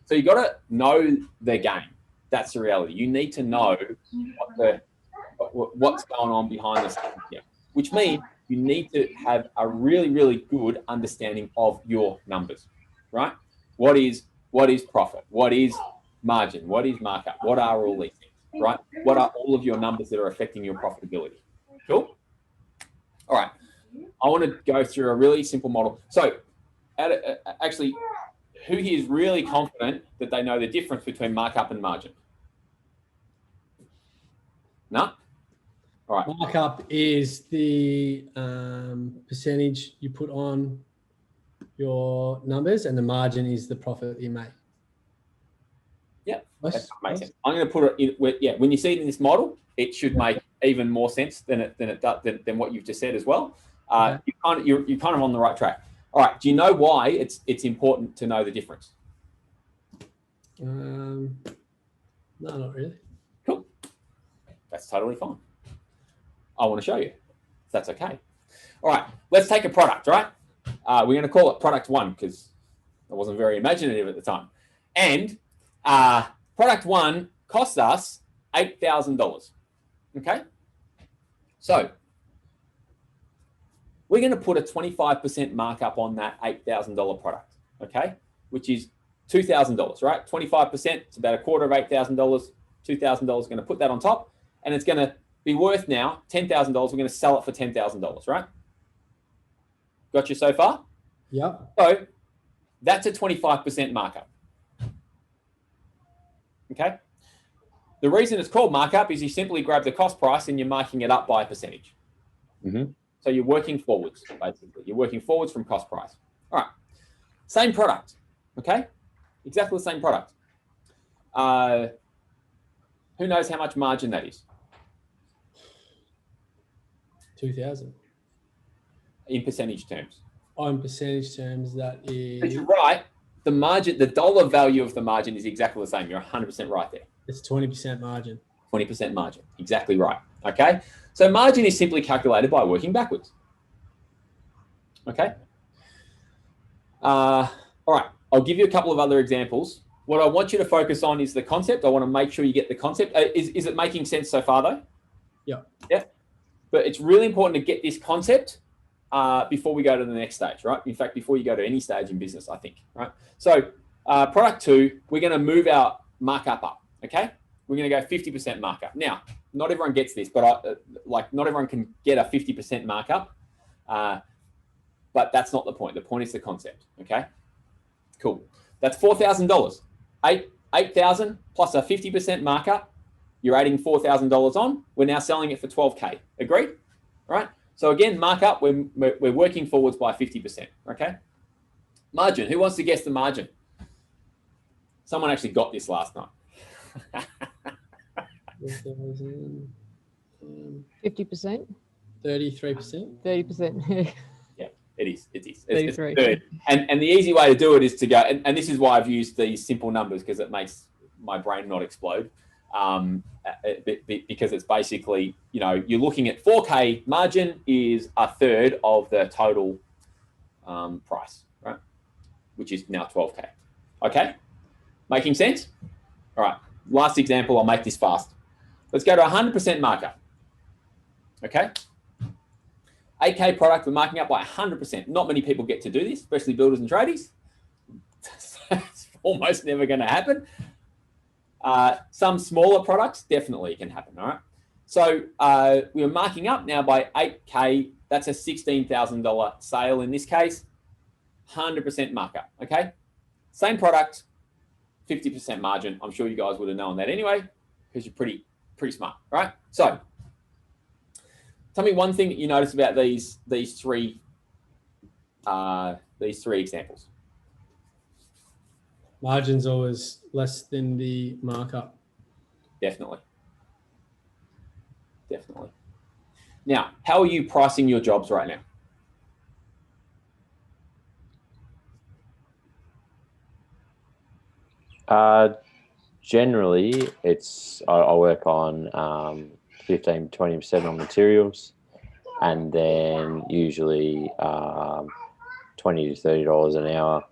So you got to know the game. That's the reality. You need to know what's going on behind the scenes here, which means you need to have a really, really good understanding of your numbers, right? What is profit? What is margin? What is markup? What are all these things, right? What are all of your numbers that are affecting your profitability? Cool? All right. I want to go through a really simple model. So actually, who here is really confident that they know the difference between markup and margin? No. All right. Markup is the percentage you put on your numbers, and the margin is the profit you make. Yeah, Nice. that makes sense. I'm going to put it in. When you see it in this model, it should make even more sense than what you've just said as well. You're kind of on the right track. All right. Do you know why it's important to know the difference? No, not really. Cool. That's totally fine. I want to show you. If that's okay. All right. Let's take a product. Right. We're going to call it product 1 because I wasn't very imaginative at the time. And product 1 costs us $8,000. Okay. So we're going to put a 25% markup on that $8,000 product. Okay. Which is $2,000, right? 25%, it's about a quarter of $8,000. $2,000, going to put that on top, and it's going to be worth now $10,000. We're going to sell it for $10,000, right? Got you so far? Yep. So that's a 25% markup. Okay. The reason it's called markup is you simply grab the cost price and you're marking it up by a percentage. Mm-hmm. So you're working forwards, basically. You're working forwards from cost price. All right. Same product. Okay. Exactly the same product. Who knows how much margin that is? 2,000. In percentage terms. In percentage terms, that is. But you're right. The margin, the dollar value of the margin is exactly the same. You're 100% right there. It's 20% margin. 20% margin. Exactly right. Okay. So margin is simply calculated by working backwards. Okay. All right. I'll give you a couple of other examples. What I want you to focus on is the concept. I want to make sure you get the concept. Is it making sense so far, though? Yeah. Yeah. But it's really important to get this concept before we go to the next stage, right? In fact, before you go to any stage in business, I think, right? So product 2, we're going to move our markup up, okay? We're going to go 50% markup. Now, not everyone gets this, but not everyone can get a 50% markup, but that's not the point. The point is the concept, okay? Cool. That's $4,000. $8,000 plus a 50% markup. You're adding $4,000 on. We're now selling it for $12K. Agreed? All right. So again, markup, we're working forwards by 50%. Okay. Margin. Who wants to guess the margin? Someone actually got this last night. 50%. 33%. 33%. It is. It's 33. third. And the easy way to do it is to go, and this is why I've used these simple numbers because it makes my brain not explode. Because it's basically, you're looking at 4K margin is a third of the total price, right? Which is now 12K. Okay. Making sense? All right. Last example, I'll make this fast. Let's go to 100% markup. Okay. 8K product, we're marking up by 100%. Not many people get to do this, especially builders and tradies. It's almost never going to happen. Some smaller products definitely can happen. All right. So we're marking up now by 8K. That's a $16,000 sale in this case. 100% markup. Okay. Same product, 50% margin. I'm sure you guys would have known that anyway, because you're pretty smart, right? So tell me one thing that you notice about these three examples. Margin's always less than the markup. Definitely. Now, how are you pricing your jobs right now? Generally, I work on 15-20% on materials, and then usually $20 to $30 an hour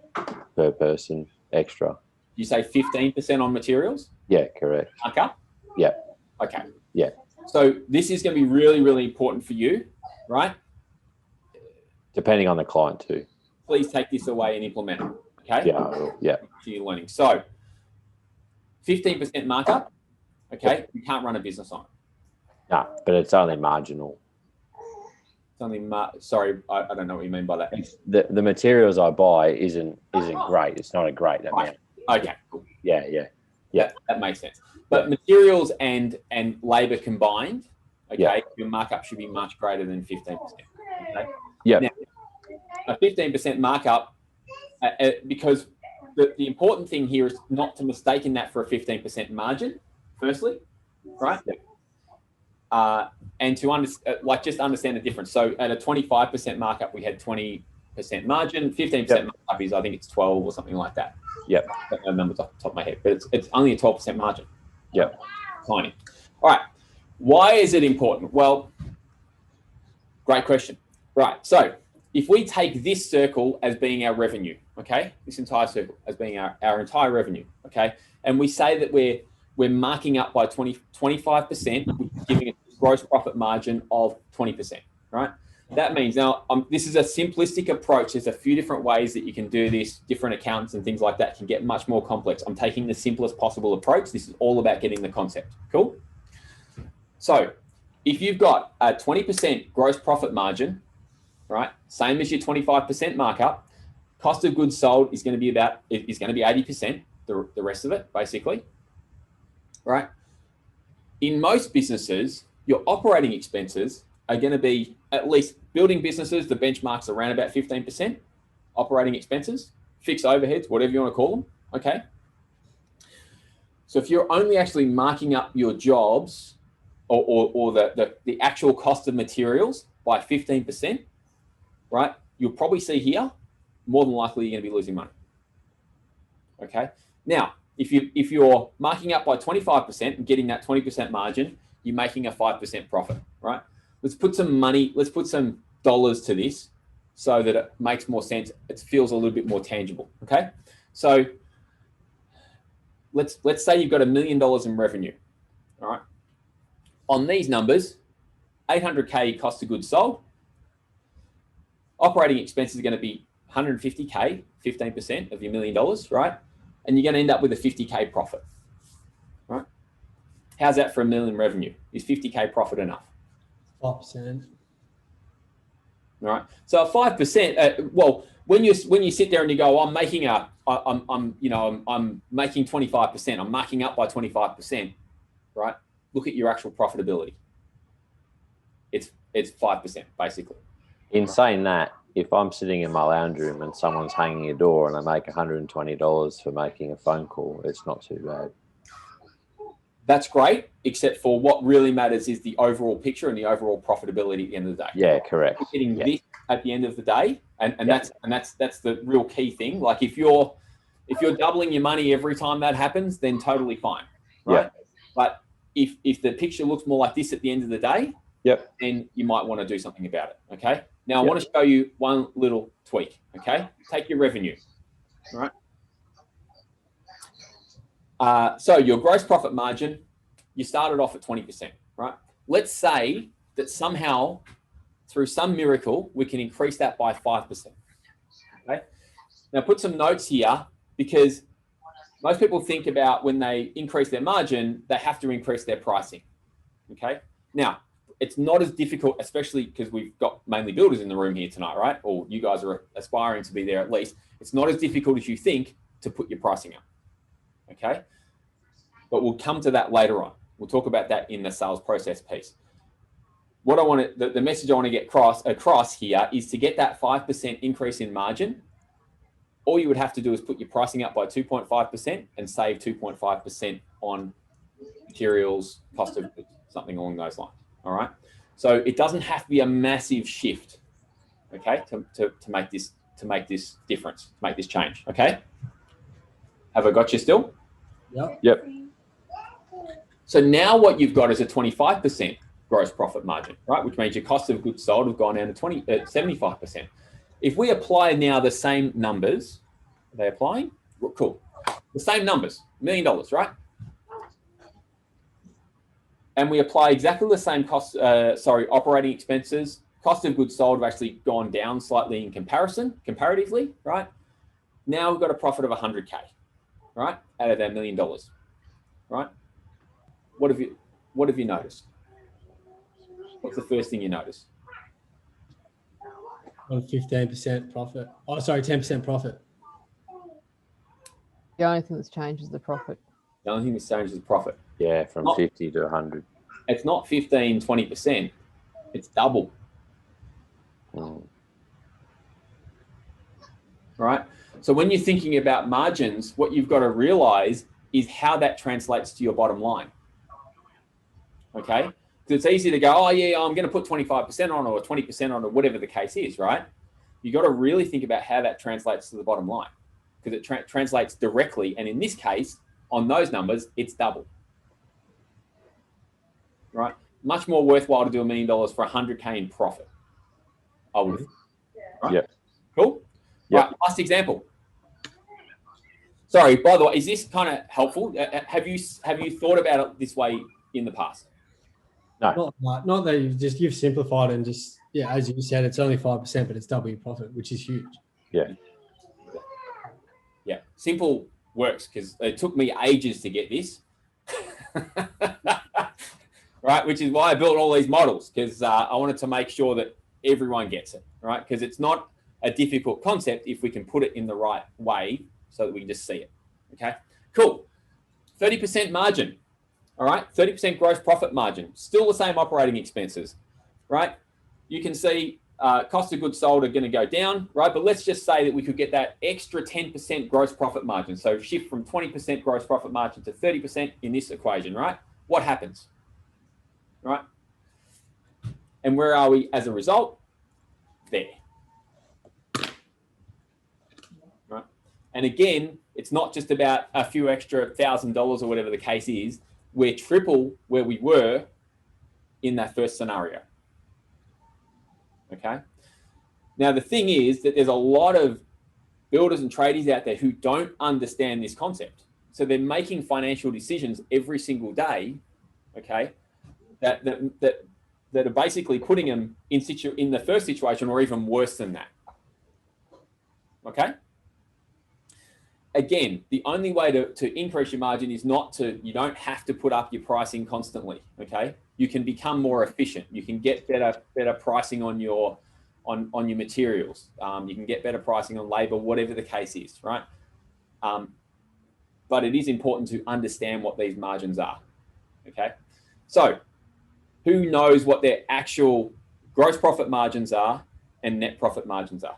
per person extra. You say 15% on materials? Yeah, correct. Markup? Yeah. Okay. Yeah. So this is going to be really, really important for you, right? Depending on the client too. Please take this away and implement it. Okay? Yeah. Yeah. So you're learning. So 15% markup. Okay. You can't run a business on it. No, but it's only marginal. It's only sorry, I don't know what you mean by that. The materials I buy isn't great. It's not a great amount. Okay, cool. Yeah. Yeah. That makes sense. But materials and labor combined, okay, Yeah. your markup should be much greater than 15%. Okay. Yeah. Now, a 15% markup, because the important thing here is not to mistake that for a 15% margin, firstly, right? And to just understand the difference. So at a 25% markup, we had 20% margin. 15% markup is, I think it's 12 or something like that. Yep. I don't know the numbers off the top of my head, but it's only a 12% margin. Yep. Tiny. All right. Why is it important? Well, great question. Right. So if we take this circle as being our revenue, okay, this entire circle as being our entire revenue, okay, and we say that we're marking up by 25%, giving a gross profit margin of 20%, right? That means now this is a simplistic approach. There's a few different ways that you can do this. Different accountants and things like that can get much more complex. I'm taking the simplest possible approach. This is all about getting the concept. Cool? So if you've got a 20% gross profit margin, right, same as your 25% markup, cost of goods sold is going to be 80%, the rest of it, basically, right? In most businesses, your operating expenses are going to be, at least building businesses, the benchmark's around about 15% operating expenses, fixed overheads, whatever you want to call them, okay? So if you're only actually marking up your jobs or the actual cost of materials by 15%, right, you'll probably see here, more than likely you're going to be losing money, okay? Now, if you're marking up by 25% and getting that 20% margin, you're making a 5% profit, right? Let's put some money, let's put some dollars to this so that it makes more sense. It feels a little bit more tangible, okay? So let's say you've got $1 million in revenue, all right? On these numbers, 800K cost of goods sold. Operating expenses are going to be 150K, 15% of your $1 million, right? And you're going to end up with a 50K profit, right? How's that for $1 million revenue? Is 50K profit enough? 5%. All right. So 5%. Well, when you sit there and you go, I'm making 25%. I'm marking up by 25%, right? Look at your actual profitability. It's 5% basically. In saying that, if I'm sitting in my lounge room and someone's hanging a door and I make $120 for making a phone call, it's not too bad. That's great, except for what really matters is the overall picture and the overall profitability at the end of the day. Yeah, correct. You're getting this at the end of the day, and that's the real key thing. Like if you're doubling your money every time that happens, then totally fine, right? Yeah. But if the picture looks more like this at the end of the day, then you might want to do something about it. Okay. Now I want to show you one little tweak. Okay. Take your revenue. All right. So your gross profit margin, you started off at 20%, right? Let's say that somehow, through some miracle, we can increase that by 5%. Okay. Now put some notes here, because most people think about when they increase their margin, they have to increase their pricing. Okay. Now, it's not as difficult, especially because we've got mainly builders in the room here tonight, right? Or you guys are aspiring to be there at least. It's not as difficult as you think to put your pricing up. Okay. But we'll come to that later on. We'll talk about that in the sales process piece. What I want to, the message I want to get across here is to get that 5% increase in margin. All you would have to do is put your pricing up by 2.5% and save 2.5% on materials, cost of goods, something along those lines. All right. So it doesn't have to be a massive shift, okay, to make this difference, to make this change. Okay. Have I got you still? Yep. So now what you've got is a 25% gross profit margin, right? Which means your cost of goods sold have gone down to 75%. If we apply now the same numbers, are they applying? Cool. The same numbers, $1 million, right? And we apply exactly the same operating expenses. Cost of goods sold have actually gone down slightly in comparatively, right? Now we've got a profit of 100K, right? Out of that $1 million, right? What have you noticed? What's the first thing you notice? On 15% profit. Oh, sorry, 10% profit. The only thing that's changed is the profit. The only thing that's changed is profit. Yeah, from Not- 50 to 100. It's not 15, 20%. It's double, Mm. right? So when you're thinking about margins, what you've got to realize is how that translates to your bottom line. Okay? Because it's easy to go, oh yeah, I'm going to put 25% on or 20% on or whatever the case is, right? You got to really think about how that translates to the bottom line, because it translates directly. And in this case, on those numbers, it's double, right? Much more worthwhile to do $1 million for 100K in profit. I would. Right? Yep. Cool. Yep. Right, last example. Sorry, by the way, is this kind of helpful? Have you thought about it this way in the past? No. Not that you've simplified and just, yeah, as you said, it's only 5%, but it's double your profit, which is huge. Yeah. Yeah. Simple works because it took me ages to get this. Right, which is why I built all these models, because I wanted to make sure that everyone gets it, right? Because it's not a difficult concept if we can put it in the right way so that we can just see it. Okay, cool. 30% margin. All right, 30% gross profit margin. Still the same operating expenses, right? You can see cost of goods sold are going to go down, right? But let's just say that we could get that extra 10% gross profit margin. So shift from 20% gross profit margin to 30% in this equation, right? What happens? Right? And where are we as a result? There. Right? And again, it's not just about a few extra $1,000 or whatever the case is. We're triple where we were in that first scenario. Okay. Now, the thing is that there's a lot of builders and tradies out there who don't understand this concept. So they're making financial decisions every single day, okay, that are basically putting them in the first situation or even worse than that. Okay. Again, the only way to increase your margin is you don't have to put up your pricing constantly. Okay. You can become more efficient. You can get better pricing on your materials. You can get better pricing on labor, whatever the case is, right? But it is important to understand what these margins are. Okay. So who knows what their actual gross profit margins are and net profit margins are?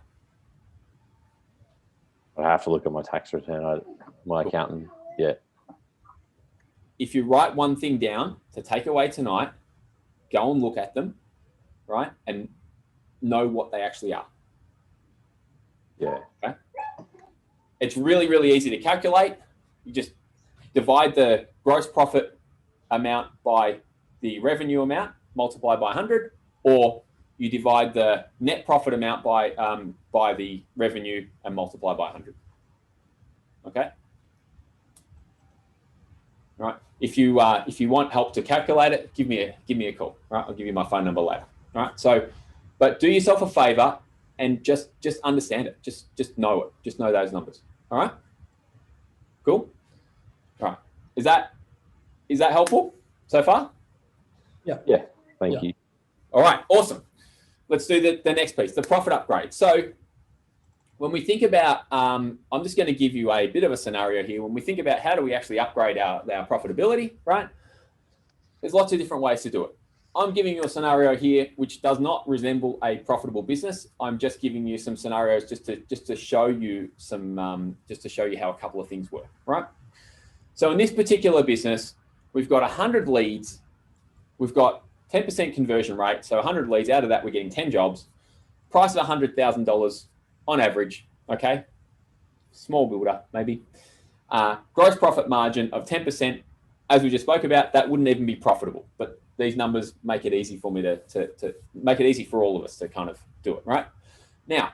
I have to look at my tax return. My accountant, yeah. If you write one thing down to take away tonight, go and look at them, right? And know what they actually are. Yeah. Okay. It's really, really easy to calculate. You just divide the gross profit amount by the revenue amount, multiply by 100, or you divide the net profit amount by the revenue and multiply by 100. Okay. Right. If you want help to calculate it, give me a call. Right. I'll give you my phone number later. All right. So, but do yourself a favor and just understand it. Just know it. Just know those numbers. All right. Cool. All right. Is that helpful so far? Yeah. Yeah. Thank you. All right. Awesome. Let's do the next piece, the profit upgrade. So when we think about, I'm just going to give you a bit of a scenario here. When we think about how do we actually upgrade our profitability, right? There's lots of different ways to do it. I'm giving you a scenario here which does not resemble a profitable business. I'm just giving you some scenarios just to show you how a couple of things work, right? So in this particular business, we've got 100 leads. We've got 10% conversion rate. So 100 leads, out of that, we're getting 10 jobs. Price of $100,000 on average, okay? Small builder, maybe. Gross profit margin of 10%. As we just spoke about, that wouldn't even be profitable. But these numbers make it easy for me to make it easy for all of us to kind of do it, right? Now,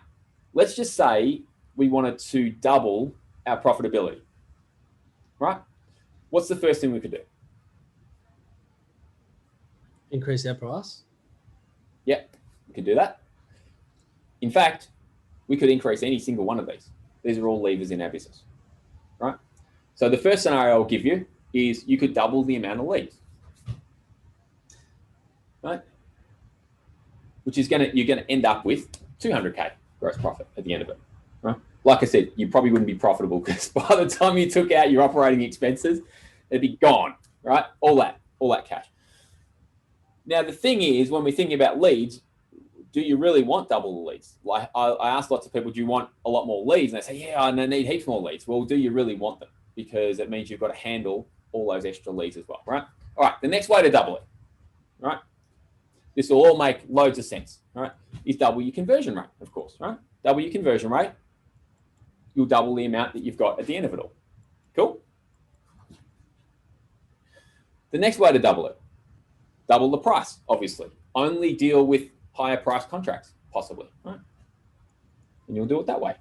let's just say we wanted to double our profitability, right? What's the first thing we could do? Increase our price. Yeah, we could do that. In fact, we could increase any single one of these. These are all levers in our business, right? So the first scenario I'll give you is you could double the amount of leads, right? Which is you're gonna end up with 200K gross profit at the end of it, right? Like I said, you probably wouldn't be profitable because by the time you took out your operating expenses, They'd be gone, right? All that cash. Now, the thing is, when we're thinking about leads, do you really want double the leads? Like I ask lots of people, do you want a lot more leads? And they say, yeah, I need heaps more leads. Well, do you really want them? Because it means you've got to handle all those extra leads as well, right? All right, the next way to double it, right? This will all make loads of sense, right? Is double your conversion rate, of course, right? Double your conversion rate, you'll double the amount that you've got at the end of it all. Cool? The next way to double it, double the price, obviously. Only deal with higher price contracts, possibly, right? And you'll do it that way.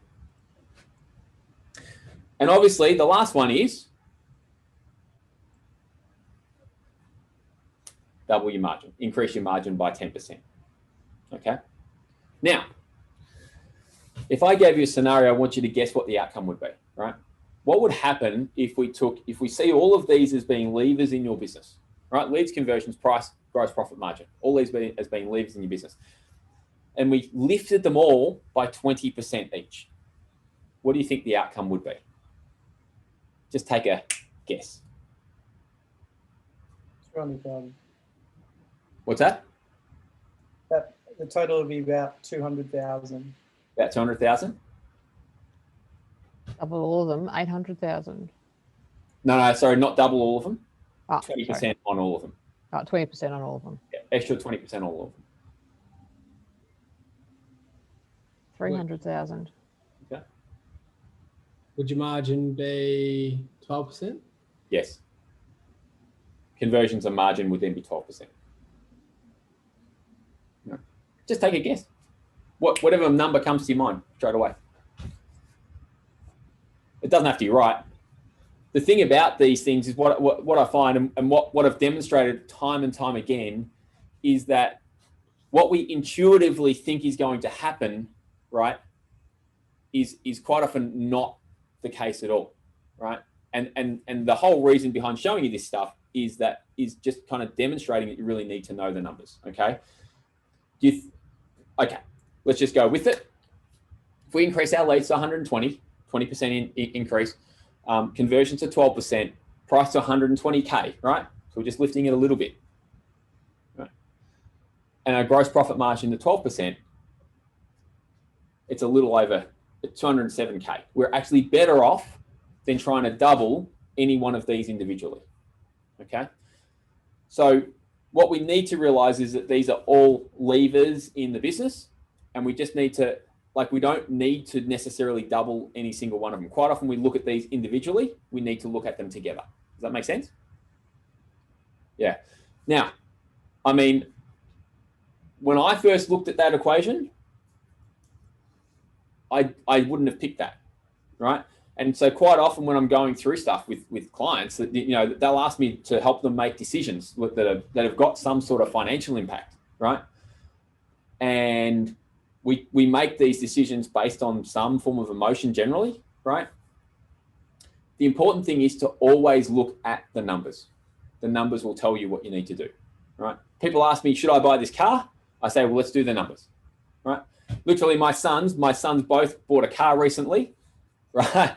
And obviously, the last one is double your margin, increase your margin by 10%. Okay? Now, if I gave you a scenario, I want you to guess what the outcome would be, right? What would happen if we see all of these as being levers in your business, right? Leads, conversions, price, gross profit margin, all these as being levers in your business. And we lifted them all by 20% each. What do you think the outcome would be? Just take a guess. 200,000. What's that? The total would be about 200,000. About 200,000? Double all of them, 800,000. No, sorry, not double all of them. 20% Sorry. on all of them. 20% on all of them. Yeah, extra 20% on all of them. 300,000. Okay. Would your margin be 12%? Yes. Conversions and margin would then be 12%. No. Just take a guess. Whatever number comes to your mind straight away. It doesn't have to be right. The thing about these things is what I find and what I've demonstrated time and time again is that what we intuitively think is going to happen, right, is quite often not the case at all, right? And the whole reason behind showing you this stuff is just kind of demonstrating that you really need to know the numbers, okay? Okay, let's just go with it. If we increase our leads to 120, 20% increase, conversions to 12%, price to 120K, right? So we're just lifting it a little bit, right? And our gross profit margin to 12%, it's a little over 207K. We're actually better off than trying to double any one of these individually, okay? So what we need to realize is that these are all levers in the business, and we just need to, we don't need to necessarily double any single one of them. Quite often we look at these individually, we need to look at them together. Does that make sense? Yeah. Now, I mean, when I first looked at that equation, I wouldn't have picked that, right? And so quite often when I'm going through stuff with clients, they'll ask me to help them make decisions that have got some sort of financial impact, right? And we make these decisions based on some form of emotion generally, right? The important thing is to always look at the numbers. The numbers will tell you what you need to do, right? People ask me, should I buy this car? I say, well, let's do the numbers, right? Literally my sons both bought a car recently, right?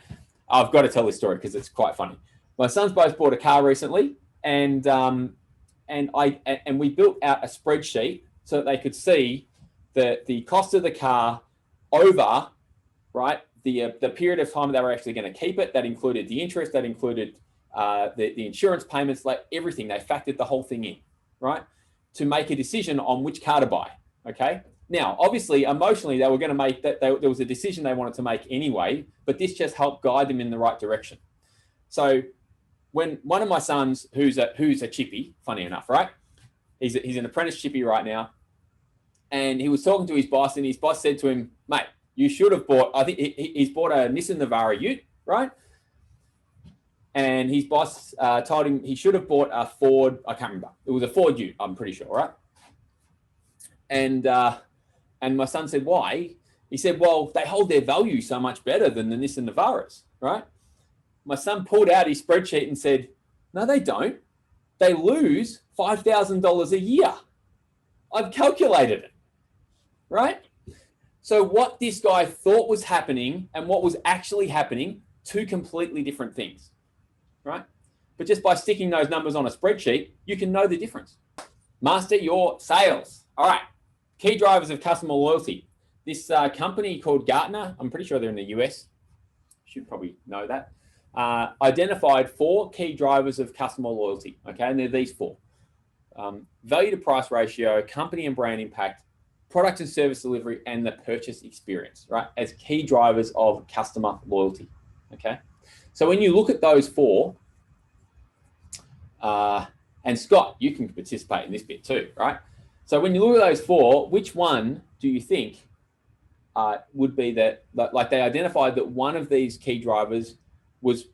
I've got to tell this story because it's quite funny. My sons both bought a car recently, and we built out a spreadsheet so that they could see the cost of the car over, right, the period of time they were actually going to keep it. That included the interest, that included the insurance payments, like everything. They factored the whole thing in, right, to make a decision on which car to buy. Okay. Now, obviously, emotionally, they were going to make that. There was a decision they wanted to make anyway, but this just helped guide them in the right direction. So, when one of my sons, who's a chippy, funny enough, right? He's an apprentice chippy right now, and he was talking to his boss, and his boss said to him, "Mate, you should have bought." I think he's bought a Nissan Navara Ute, right? And his boss told him he should have bought a Ford. I can't remember. It was a Ford Ute, I'm pretty sure, right? And my son said, why? He said, well, they hold their value so much better than the Nissan Navaras, right? My son pulled out his spreadsheet and said, no, they don't. They lose $5,000 a year. I've calculated it, right? So what this guy thought was happening and what was actually happening, two completely different things, right? but just by sticking those numbers on a spreadsheet, you can know the difference. Master your sales. All right. Key drivers of customer loyalty. This company called Gartner, I'm pretty sure they're in the US. Should probably know that. Identified 4 key drivers of customer loyalty. Okay, and they're these 4. Value to price ratio, company and brand impact, product and service delivery, and the purchase experience, right? As key drivers of customer loyalty. Okay. So when you look at those 4, and Scott, you can participate in this bit too, right? So when you look at those 4, which one do you think would be that, like they identified that one of these key drivers was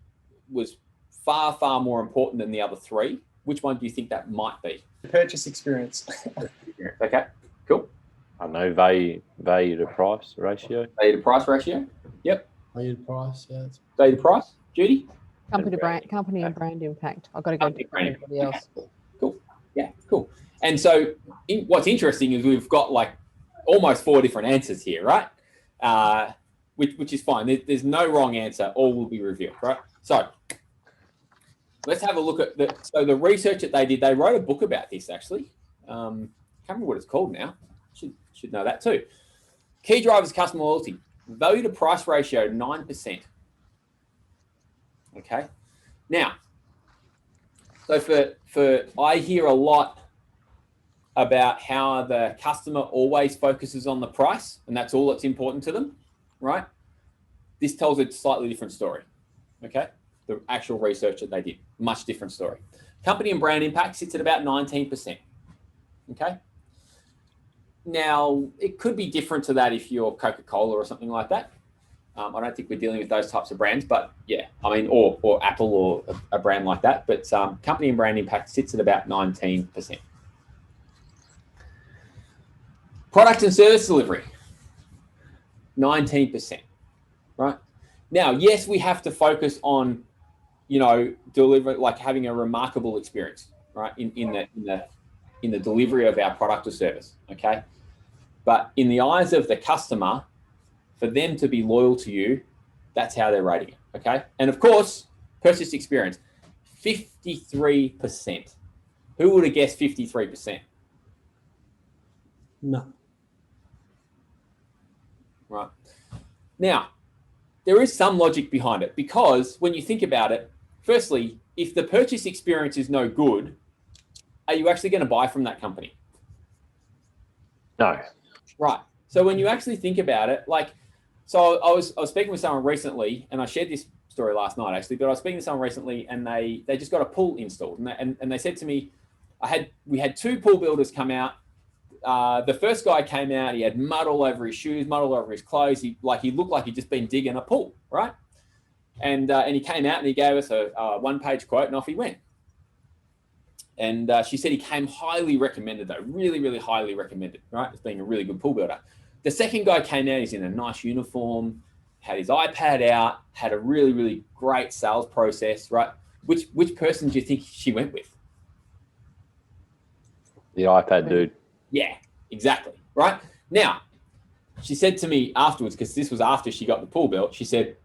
far, far more important than the other 3? Which one do you think that might be? Purchase experience. Okay, cool. I know value to price ratio. Value to price ratio. Yep. Value to price, yeah. Value to price. Judy? Company and brand impact. I've got to go to everybody else. Okay. Cool. Yeah, cool. And so what's interesting is we've got like almost 4 different answers here, right? Which is fine. There's no wrong answer. All will be revealed, right? So let's have a look at the research that they did. They wrote a book about this, actually. Can't remember what it's called now. Should know that too. Key drivers customer loyalty. Value to price ratio, 9%. Okay. Now, so for I hear a lot about how the customer always focuses on the price, and that's all that's important to them, right? This tells a slightly different story. Okay. The actual research that they did, much different story. Company and brand impact sits at about 19%. Okay. Now, it could be different to that if you're Coca-Cola or something like that. I don't think we're dealing with those types of brands, but yeah, I mean, or Apple or a brand like that. But company and brand impact sits at about 19%. Product and service delivery, 19%, right? Now, yes, we have to focus on, deliver, like having a remarkable experience, right? In the delivery of our product or service, okay? But in the eyes of the customer, for them to be loyal to you, that's how they're rating it, okay? And of course, purchase experience, 53%. Who would have guessed 53%? No. Right. Now, there is some logic behind it, because when you think about it, firstly, if the purchase experience is no good, are you actually going to buy from that company? No. Right. So when you actually think about it, so I was speaking with someone recently, and I shared this story last night actually, but I was speaking to someone recently, and they just got a pool installed, and they said to me, we had 2 pool builders come out. The first guy came out, he had mud all over his shoes, mud all over his clothes. He looked like he'd just been digging a pool, right? And he came out and he gave us a 1-page quote, and off he went. And she said he came highly recommended, though, really, really highly recommended, right? As being a really good pool builder. The second guy came out, he's in a nice uniform, had his iPad out, had a really, really great sales process, right? Which person do you think she went with? The iPad dude. Yeah, exactly. Right. Now, she said to me afterwards, because this was after she got the pool built, she said,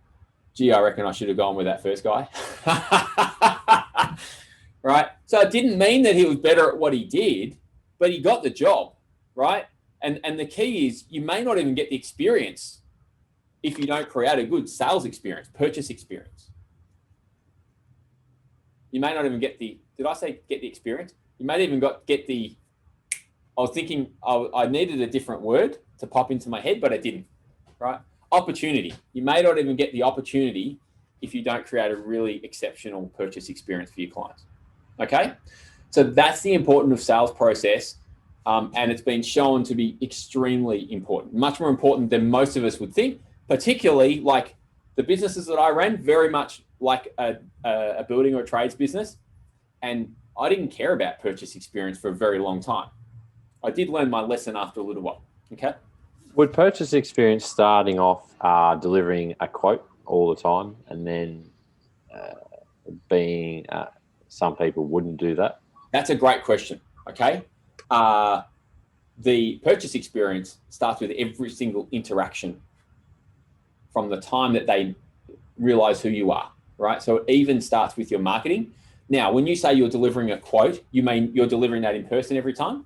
gee, I reckon I should have gone with that first guy. Right. So it didn't mean that he was better at what he did, but he got the job. Right. And the key is you may not even get the experience if you don't create a good sales experience, purchase experience. You may not even get did I say get the experience? You may even get the, I was thinking I needed a different word to pop into my head, but I didn't, right? Opportunity. You may not even get the opportunity if you don't create a really exceptional purchase experience for your clients, okay? So that's the importance of sales process, and it's been shown to be extremely important, much more important than most of us would think, particularly like the businesses that I ran, very much like a building or a trades business, and I didn't care about purchase experience for a very long time. I did learn my lesson after a little while, okay? Would purchase experience starting off delivering a quote all the time, and then being some people wouldn't do that? That's a great question, okay? The purchase experience starts with every single interaction from the time that they realize who you are, right? So it even starts with your marketing. Now, when you say you're delivering a quote, you mean you're delivering that in person every time?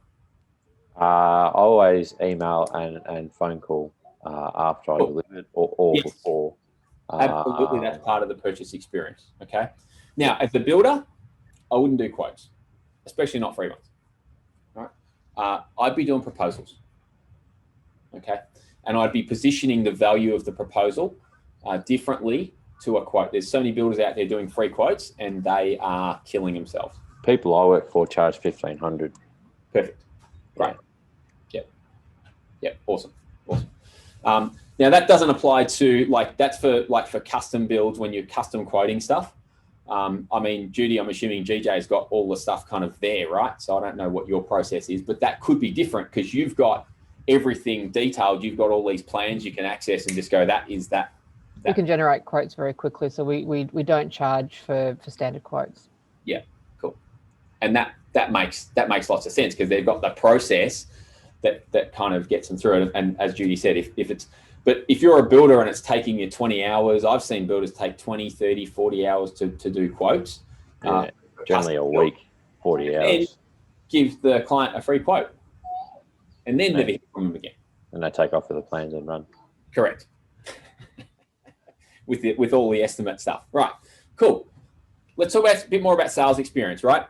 Always email and phone call after I deliver it or Yes. before. Absolutely, that's part of the purchase experience. Okay. Now, as the builder, I wouldn't do quotes, especially not free ones. All right. I'd be doing proposals. Okay. And I'd be positioning the value of the proposal differently to a quote. There's so many builders out there doing free quotes, and they are killing themselves. People I work for charge $1,500. Perfect. Great. Yep. Awesome. Now that doesn't apply to that's for custom builds when you're custom quoting stuff. I mean, Judy, I'm assuming GJ's got all the stuff kind of there, right? So I don't know what your process is, but that could be different because you've got everything detailed. You've got all these plans you can access and just go, that is that. We can generate quotes very quickly, so we don't charge for standard quotes. Yeah, cool. And that makes lots of sense because they've got the process that kind of gets them through it. And as Judy said, but if you're a builder and it's taking you 20 hours, I've seen builders take 20, 30, 40 hours to do quotes. Generally a week, 40 hours. Gives the client a free quote and then never hear from them again. And they take off with the plans and run. Correct. with all the estimate stuff. Right, cool. Let's talk a bit more about sales experience, right?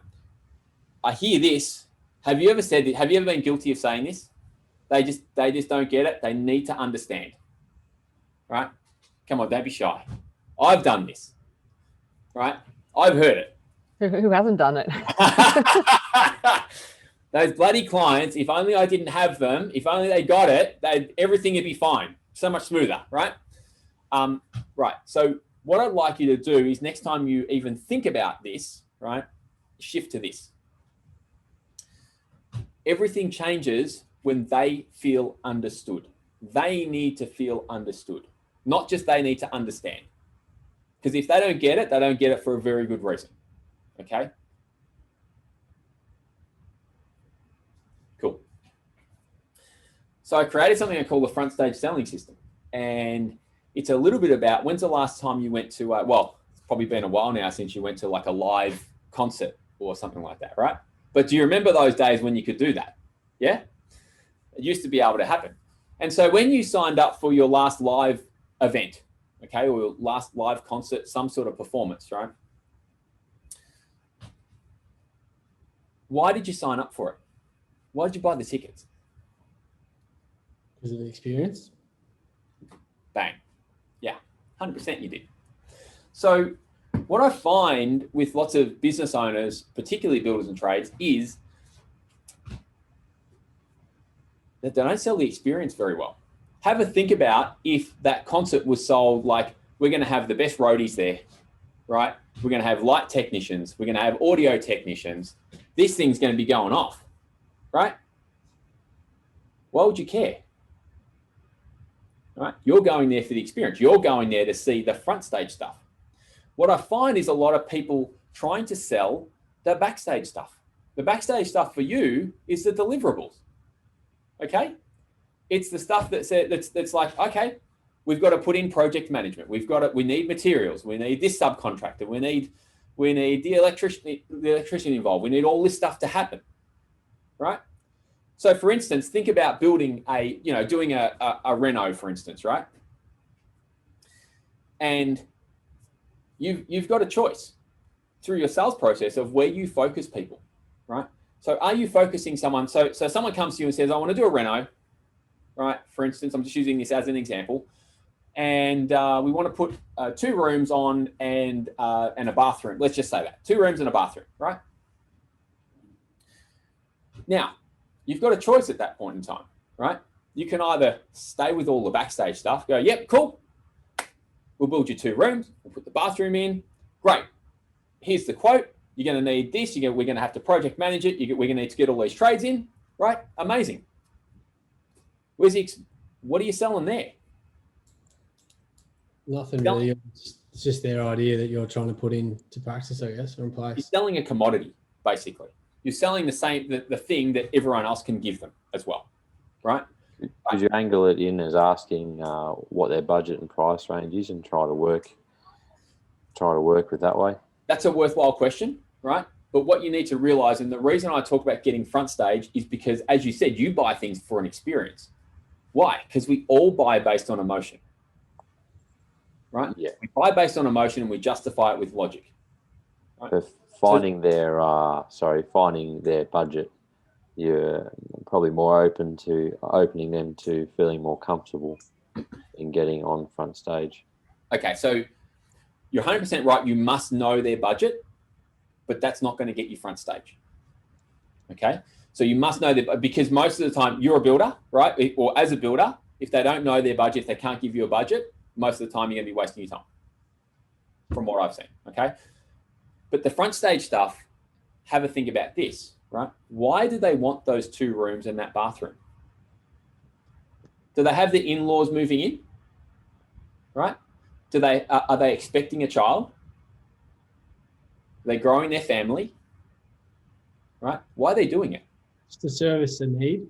I hear this. Have you ever been guilty of saying this? They just don't get it. They need to understand. Right? Come on, don't be shy. I've done this. Right? I've heard it. Who hasn't done it? Those bloody clients, if only I didn't have them, if only they got it, everything would be fine. So much smoother, right? Right. So what I'd like you to do is next time you even think about this, right, shift to this. Everything changes when they feel understood. They need to feel understood, not just they need to understand. Because if they don't get it for a very good reason. Okay? Cool. So I created something I call the front stage selling system. And it's a little bit about when's the last time you went to, well, it's probably been a while now since you went to like a live concert or something like that, right? But do you remember those days when you could do that? Yeah? It used to be able to happen. And so when you signed up for your last live event, okay, or your last live concert, some sort of performance, right? Why did you sign up for it? Why did you buy the tickets? Because of the experience. Bang. Yeah, 100% you did. So what I find with lots of business owners, particularly builders and trades, is that they don't sell the experience very well. Have a think about if that concert was sold like, we're going to have the best roadies there, right? We're going to have light technicians. We're going to have audio technicians. This thing's going to be going off, right? Why would you care? Right? You're going there for the experience. You're going there to see the front stage stuff. What I find is a lot of people trying to sell the backstage stuff. The backstage stuff for you is the deliverables. Okay? It's the stuff that's like, okay, we've got to put in project management. We need materials. We need this subcontractor. We need the electrician involved. We need all this stuff to happen. Right? So for instance, think about building doing a reno, for instance, right? And you've got a choice through your sales process of where you focus people, right? So are you focusing someone? So someone comes to you and says, I want to do a reno, right? For instance, I'm just using this as an example. And we want to put 2 rooms on and a bathroom. Let's just say that 2 rooms and a bathroom, right? Now, you've got a choice at that point in time, right? You can either stay with all the backstage stuff, go, yep, cool. We'll build you 2 rooms. We'll put the bathroom in. Great. Here's the quote. You're going to need this. We're going to have to project manage it. We're going to need to get all these trades in, right? Amazing. What are you selling there? Nothing really. It's just their idea that you're trying to put into practice, I guess, or in place. You're selling a commodity, basically. You're selling the thing that everyone else can give them as well, right? Could you angle it in as asking what their budget and price range is and try to work with that way? That's a worthwhile question. right? But what you need to realize, and the reason I talk about getting front stage is because, as you said, you buy things for an experience. Why? Because we all buy based on emotion, right? Yeah. We buy based on emotion and we justify it with logic. Right? So finding their budget, you're probably more open to opening them to feeling more comfortable in getting on front stage. Okay, so you're 100% right. You must know their budget, but that's not going to get you front stage. Okay, so you must know that, because most of the time you're a builder, right? Or as a builder, if they don't know their budget, if they can't give you a budget, most of the time you're going to be wasting your time, from what I've seen. Okay, but the front stage stuff, have a think about this, right? Why do they want those 2 rooms and that bathroom? Do they have the in-laws moving in? Right? Are they expecting a child? Are they growing their family? Right? Why are they doing it? Just to service a need.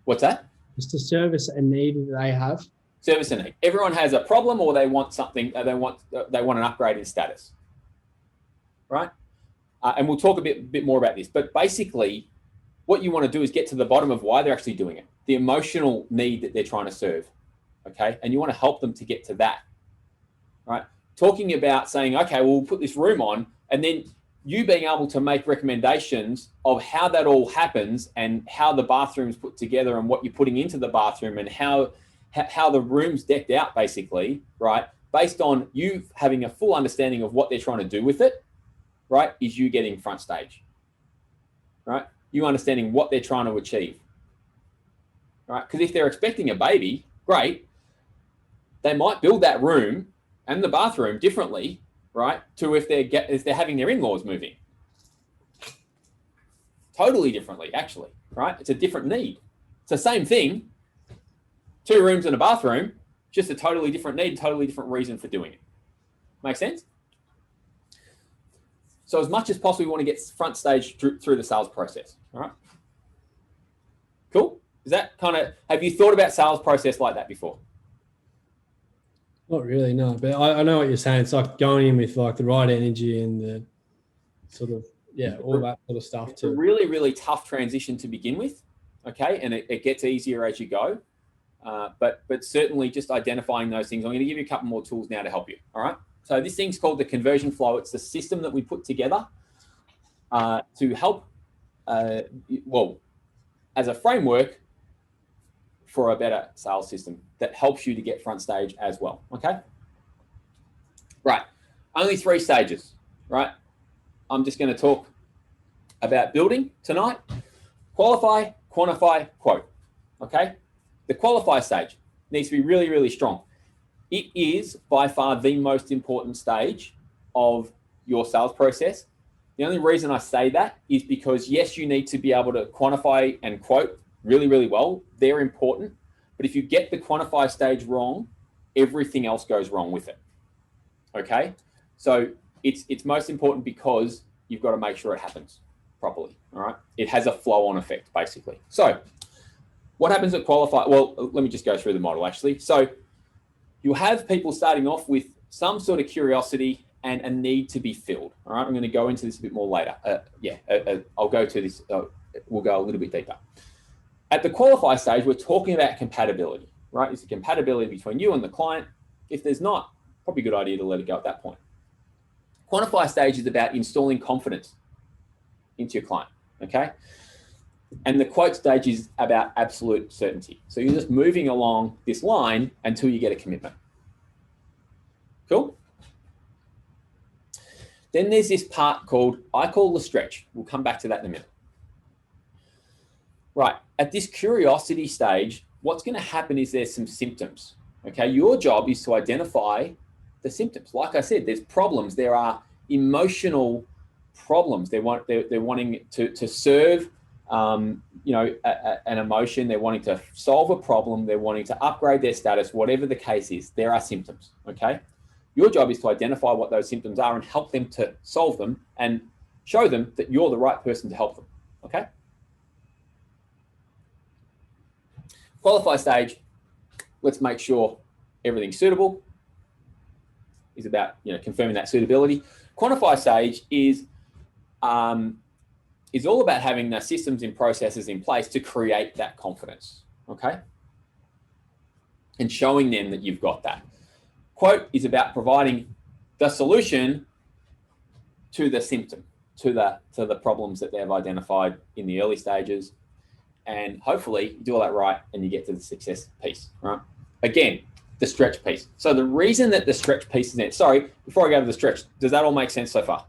What's that? Just to service a need that they have. Service a need. Everyone has a problem, or they want something. They want an upgrade in status. Right? And we'll talk a bit more about this. But basically, what you want to do is get to the bottom of why they're actually doing it. The emotional need that they're trying to serve. Okay? And you want to help them to get to that. Right? Talking about saying, okay, well, we'll put this room on, and then you being able to make recommendations of how that all happens and how the bathroom's put together and what you're putting into the bathroom and how the room's decked out, basically, right? Based on you having a full understanding of what they're trying to do with it, right? Is you getting front stage, right? You understanding what they're trying to achieve, right? Because if they're expecting a baby, great. They might build that room and the bathroom differently, right? To if they're having their in-laws moving. Totally differently, actually, right? It's a different need. It's the same thing, 2 rooms and a bathroom, just a totally different need, totally different reason for doing it. Make sense? So as much as possible, we want to get front stage through the sales process, all right? Cool? Is that kind of, have you thought about sales process like that before? Not really, no. But I know what you're saying. It's like going in with like the right energy and the sort of, all that sort of stuff It's a too. really, really tough transition to begin with, okay? And it gets easier as you go. But certainly just identifying those things. I'm going to give you a couple more tools now to help you, all right? So this thing's called the conversion flow. It's the system that we put together to help, as a framework for a better sales system that helps you to get front stage as well, okay? Right, only 3 stages, right? I'm just going to talk about building tonight. Qualify, quantify, quote, okay? The qualify stage needs to be really, really strong. It is by far the most important stage of your sales process. The only reason I say that is because, yes, you need to be able to quantify and quote really, really well. They're important. But if you get the quantify stage wrong, everything else goes wrong with it. Okay? So it's most important because you've got to make sure it happens properly. All right? It has a flow-on effect, basically. So what happens at qualify? Well, let me just go through the model, actually. So you have people starting off with some sort of curiosity and a need to be filled. All right? I'm going to go into this a bit more later. I'll go to this. We'll go a little bit deeper. At the qualify stage, we're talking about compatibility, right? It's the compatibility between you and the client. If there's not, probably a good idea to let it go at that point. Quantify stage is about installing confidence into your client, okay? And the quote stage is about absolute certainty. So you're just moving along this line until you get a commitment. Cool? Then there's this part called, I call the stretch. We'll come back to that in a minute. Right, at this curiosity stage, what's going to happen is there's some symptoms, okay? Your job is to identify the symptoms. Like I said, there's problems. There are emotional problems. They're wanting to serve, an emotion. They're wanting to solve a problem. They're wanting to upgrade their status, whatever the case is. There are symptoms, okay? Your job is to identify what those symptoms are and help them to solve them and show them that you're the right person to help them, okay? Qualify stage, let's make sure everything's suitable, is about confirming that suitability. Quantify stage is is all about having the systems and processes in place to create that confidence, okay? And showing them that you've got that. Quote is about providing the solution to the symptom, to the problems that they've identified in the early stages. And hopefully you do all that right and you get to the success piece, right? Again, the stretch piece. So the reason that the stretch piece is in, sorry, before I go to the stretch, does that all make sense so far?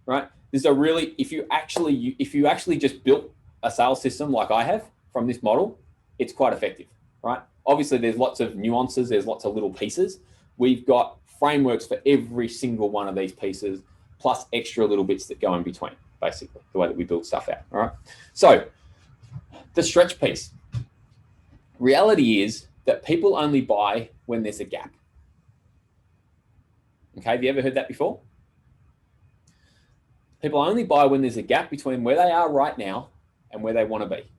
Right? There's a really, if you actually just built a sales system like I have from this model, it's quite effective, right? Obviously there's lots of nuances, there's lots of little pieces. We've got frameworks for every single one of these pieces, plus extra little bits that go in between, basically, the way that we build stuff out, all right? So the stretch piece. Reality is that people only buy when there's a gap. Okay, have you ever heard that before? People only buy when there's a gap between where they are right now and where they want to be,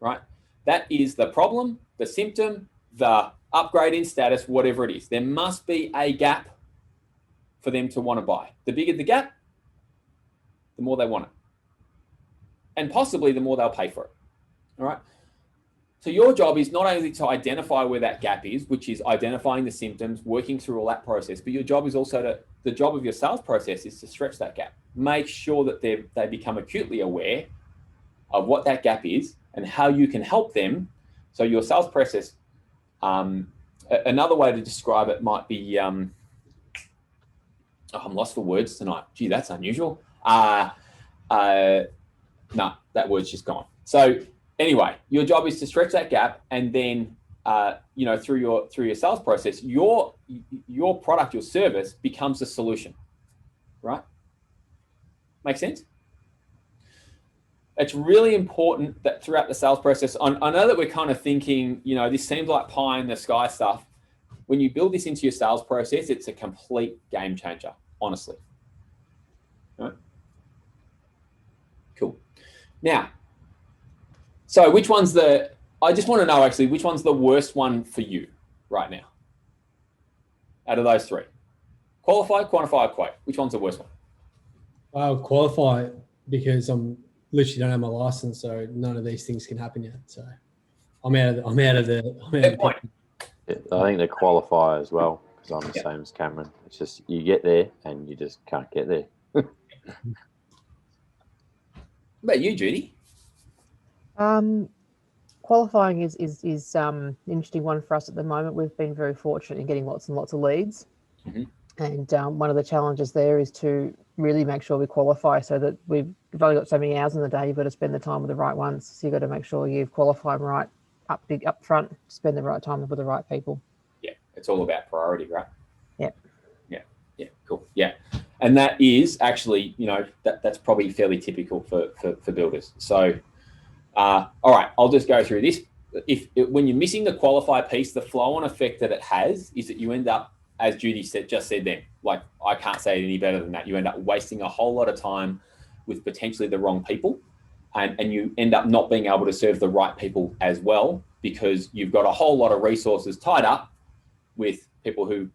right? That is the problem, the symptom, the upgrade in status, whatever it is. There must be a gap for them to want to buy. The bigger the gap, the more they want it. And possibly the more they'll pay for it, all right? So your job is not only to identify where that gap is, which is identifying the symptoms, working through all that process, but your job is also the job of your sales process is to stretch that gap. Make sure that they become acutely aware of what that gap is and how you can help them. So your sales process, another way to describe it might be, I'm lost for words tonight. Gee, that's unusual. No, that word's just gone. So anyway, your job is to stretch that gap, and then through your sales process, your product, your service becomes the solution, right? Make sense? It's really important that throughout the sales process, I know that we're kind of thinking, this seems like pie in the sky stuff. When you build this into your sales process, it's a complete game changer, honestly. Right? Cool. Now, so which one's I just want to know actually, which one's the worst one for you right now? Out of those three. Qualify, quantify, quote. Which one's the worst one? I'll qualify because I'm literally don't have my license, so none of these things can happen yet. So I'm out of the Point. Yeah, I think they qualify as well, because I'm the same as Cameron. It's just you get there and you just can't get there. What about you, Judy? Qualifying is an interesting one for us at the moment. We've been very fortunate in getting lots and lots of leads. Mm-hmm. And one of the challenges there is to really make sure we qualify, so that we've only got so many hours in the day. You've got to spend the time with the right ones. So you've got to make sure you've qualified right up front, spend the right time with the right people. Yeah, it's all about priority, right? Yeah, cool. Yeah, and that is actually, that's probably fairly typical for builders. So, all right, I'll just go through this. When you're missing the qualify piece, the flow-on effect that it has is that you end up, as Judy just said then, like, I can't say it any better than that. You end up wasting a whole lot of time with potentially the wrong people, and you end up not being able to serve the right people as well, because you've got a whole lot of resources tied up with people who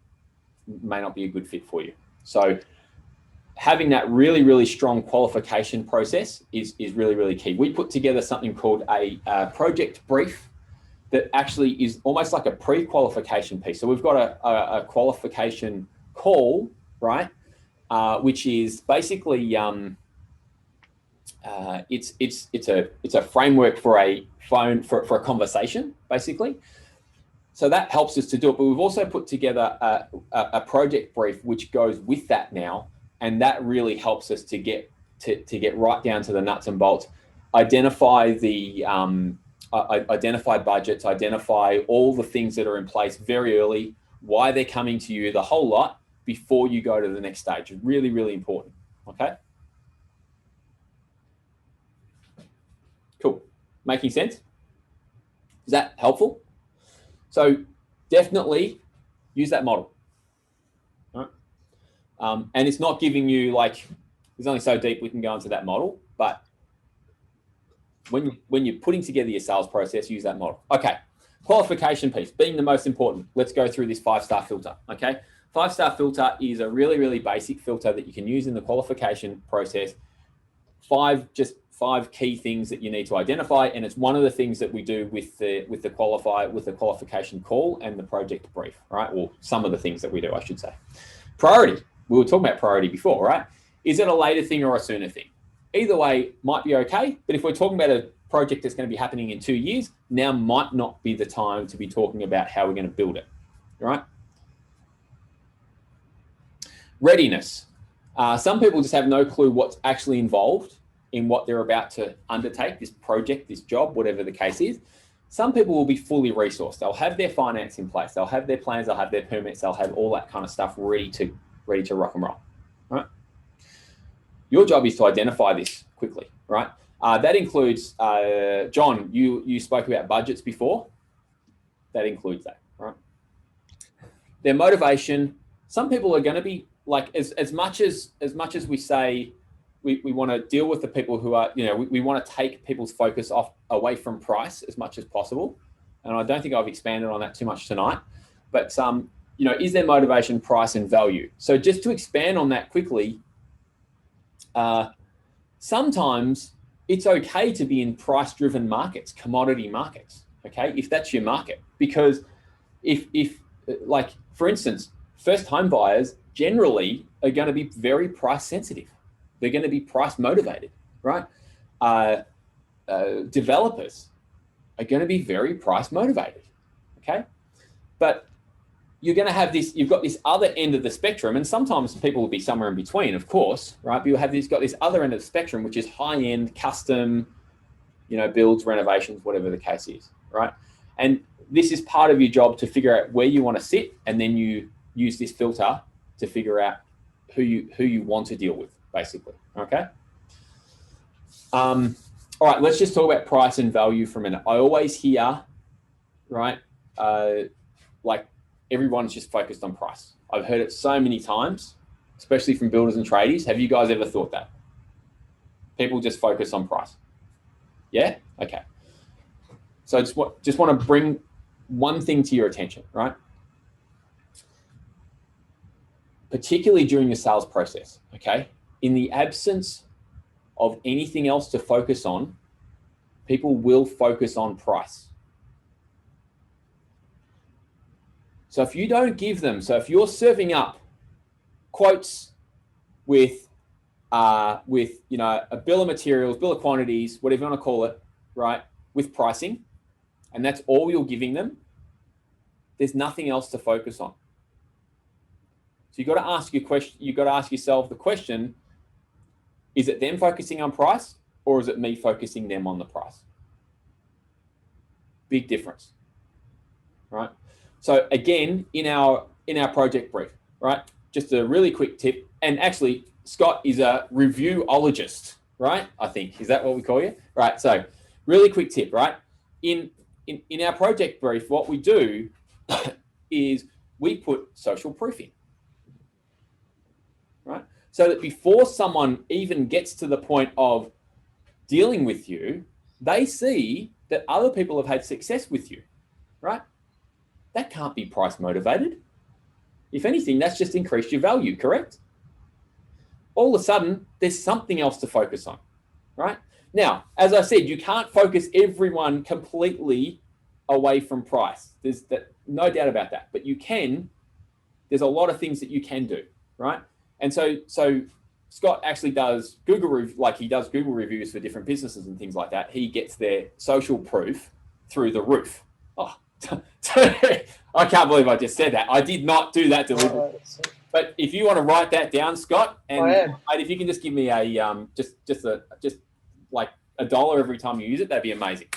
may not be a good fit for you. So having that really, really strong qualification process is really, really key. We put together something called a project brief that actually is almost like a pre-qualification piece. So we've got a qualification call, right? Which is basically it's a framework for a phone for a conversation, basically. So that helps us to do it. But we've also put together a project brief which goes with that now, and that really helps us to get right down to the nuts and bolts. Identify the identify budgets, identify all the things that are in place very early, why they're coming to you, the whole lot, before you go to the next stage. Really, really important. Okay. Cool. Making sense? Is that helpful? So definitely use that model. All right. And it's not giving you, like, there's only so deep we can go into that model, but when you're putting together your sales process, use that model. Okay. Qualification piece being the most important. Let's go through this 5-star filter. Okay. 5-star filter is a really, really basic filter that you can use in the qualification process. 5 key things that you need to identify, and it's one of the things that we do with the qualification call and the project brief, right? Well, some of the things that we do, I should say. Priority. We were talking about priority before, right? Is it a later thing or a sooner thing? Either way might be okay, but if we're talking about a project that's going to be happening in 2 years, now might not be the time to be talking about how we're going to build it, right? Readiness. Some people just have no clue what's actually involved in what they're about to undertake, this project, this job, whatever the case is. Some people will be fully resourced. They'll have their finance in place. They'll have their plans. They'll have their permits. They'll have all that kind of stuff ready to rock and roll, right? Your job is to identify this quickly, right? That includes, John, you spoke about budgets before. That includes that, right? Their motivation. Some people are going to be like, as much as we say, we want to deal with the people who are, we want to take people's focus away from price as much as possible. And I don't think I've expanded on that too much tonight, but is their motivation price and value? So just to expand on that quickly, sometimes it's okay to be in price-driven markets, commodity markets, okay, if that's your market. Because if like, for instance, first home buyers generally are going to be very price sensitive. They're going to be price motivated, right? Developers are going to be very price motivated, okay? But you're going to have this, you've got this other end of the spectrum, and sometimes people will be somewhere in between, of course, right? But you'll have got this other end of the spectrum, which is high-end, custom, builds, renovations, whatever the case is, right? And this is part of your job to figure out where you want to sit, and then you use this filter to figure out who you want to deal with, basically, okay? All right, let's just talk about price and value for a minute. I always hear, right, like everyone's just focused on price. I've heard it so many times, especially from builders and tradies. Have you guys ever thought that? People just focus on price. Yeah? Okay. So I just want to bring one thing to your attention, right? Particularly during the sales process, okay? In the absence of anything else to focus on, people will focus on price. So if you don't give them, so if you're serving up quotes with a bill of materials, bill of quantities, whatever you want to call it, right, with pricing, and that's all you're giving them, there's nothing else to focus on. So you've got to ask yourself the question, is it them focusing on price, or is it me focusing them on the price? Big difference, right? So again, in our project brief, right? Just a really quick tip. And actually, Scott is a reviewologist, right? I think, is that what we call you? Right, so really quick tip, right? In our project brief, what we do is we put social proof in, right? So that before someone even gets to the point of dealing with you, they see that other people have had success with you, right? That can't be price motivated. If anything, that's just increased your value, correct? All of a sudden, there's something else to focus on, right? Now, as I said, you can't focus everyone completely away from price. There's no doubt about that, but you can. There's a lot of things that you can do, right? And so Scott actually does Google reviews for different businesses and things like that. He gets their social proof through the roof. Oh, I can't believe I just said that. I did not do that deliberately. But if you want to write that down, Scott, and if you can just give me a just like $1 every time you use it, that'd be amazing.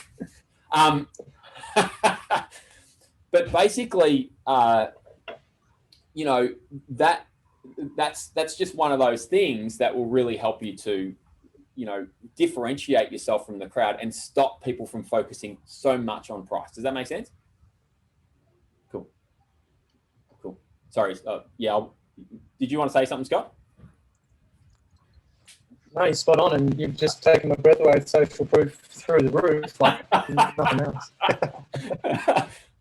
But basically, that's just one of those things that will really help you to, differentiate yourself from the crowd and stop people from focusing so much on price. Does that make sense? Cool. Sorry. Did you want to say something, Scott? No, you're spot on, and you've just taken my breath away with social proof through the roof, like nothing else.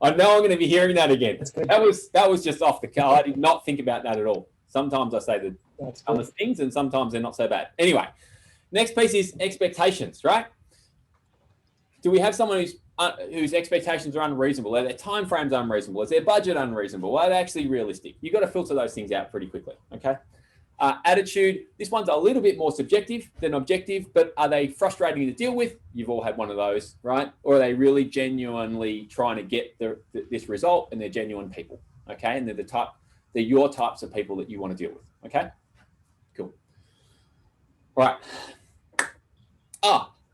I know I'm going to be hearing that again. That's good. That was just off the cuff. I did not think about that at all. Sometimes I say the That's good. dumbest things, and sometimes they're not so bad. Anyway, next piece is expectations, right? Do we have someone whose expectations are unreasonable? Are their time frames unreasonable? Is their budget unreasonable? Are they actually realistic? You've got to filter those things out pretty quickly, okay? Attitude, this one's a little bit more subjective than objective, but are they frustrating to deal with? You've all had one of those, right? Or are they really genuinely trying to get this result, and they're genuine people, okay? And they're your types of people that you want to deal with, okay? Cool. All right.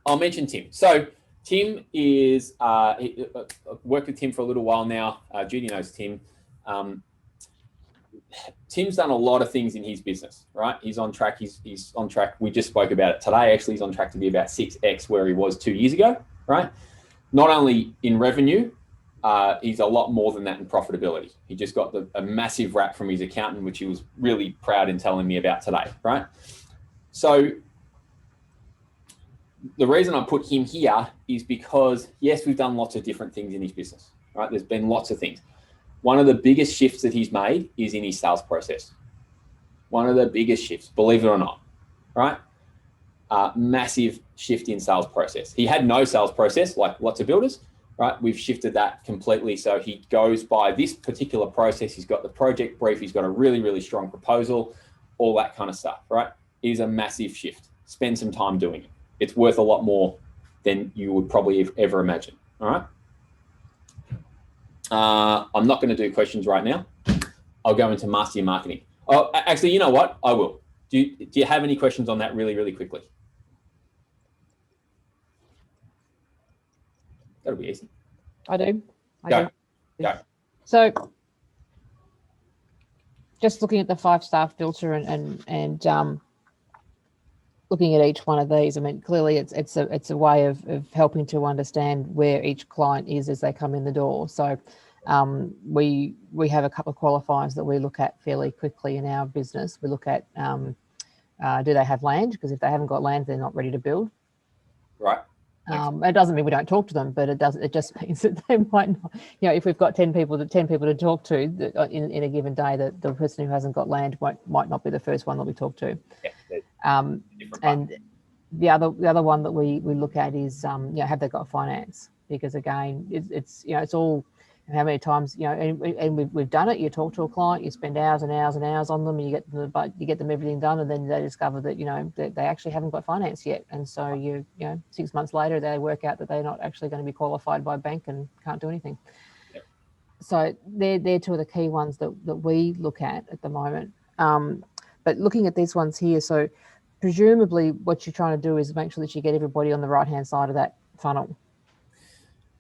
I'll mention Tim. So Tim is, I've worked with Tim for a little while now. Judy knows Tim. Tim's done a lot of things in his business, right? He's on track. He's on track. We just spoke about it today. Actually, he's on track to be about 6x where he was 2 years ago, right? Not only in revenue, he's a lot more than that in profitability. He just got a massive rap from his accountant, which he was really proud in telling me about today, right? So the reason I put him here is because, yes, we've done lots of different things in his business, right? There's been lots of things. One of the biggest shifts that he's made is in his sales process. One of the biggest shifts, believe it or not, right? Massive shift in sales process. He had no sales process like lots of builders, right? We've shifted that completely. So he goes by this particular process. He's got the project brief. He's got a really, really strong proposal, all that kind of stuff, right? It is a massive shift. Spend some time doing it. It's worth a lot more than you would probably ever imagine, all right? I'm not going to do questions right now. I'll go into master your marketing. Oh, actually, you know what? I will. Do you have any questions on that really, really quickly? That'll be easy. I do. Go. So just looking at the 5-star filter and looking at each one of these, I mean, clearly it's a way of helping to understand where each client is as they come in the door. So we have a couple of qualifiers that we look at fairly quickly in our business. We look at do they have land? Because if they haven't got land, they're not ready to build. Right. It doesn't mean we don't talk to them, but it just means that they might not, if we've got 10 people to talk to in a given day, that the person who hasn't got land might not be the first one that we talk to. Yeah, and the other one that we look at is have they got finance? Because again, it's all how many times and we've done it. You talk to a client, you spend hours and hours and hours on them, and you get them everything done, and then they discover that they actually haven't got finance yet, and so 6 months later they work out that they're not actually going to be qualified by a bank and can't do anything. Yep. So they're two of the key ones that we look at the moment. But looking at these ones here, so presumably what you're trying to do is make sure that you get everybody on the right hand side of that funnel.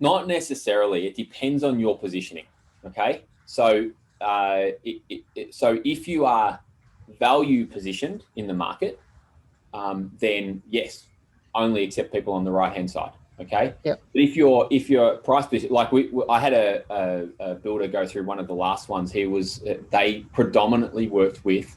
Not necessarily. It depends on your positioning. Okay. So, so if you are value positioned in the market, then yes, only accept people on the right hand side. Okay. Yep. But if you're price position, like I had a builder go through one of the last ones. They predominantly worked with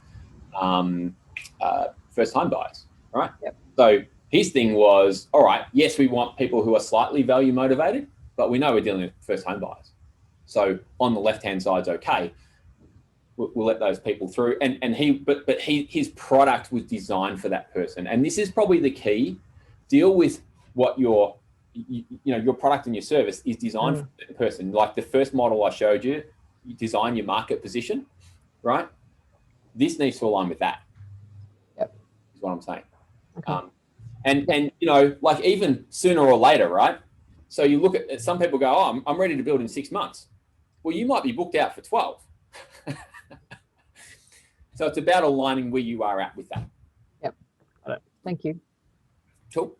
first time buyers, right? Yep. So his thing was, all right, yes, we want people who are slightly value motivated, but we know we're dealing with first home buyers. So on the left-hand side's okay. We'll let those people through. And his product was designed for that person. And this is probably the key. Deal with what your product and your service is designed for that person. Like the first model I showed you, you design your market position, right? This needs to align with that. Yep. Is what I'm saying. Okay. And like even sooner or later, right? So you look at some people go, oh, I'm ready to build in 6 months. Well, you might be booked out for 12. So it's about aligning where you are at with that. Yep. Got it. Thank you. Cool.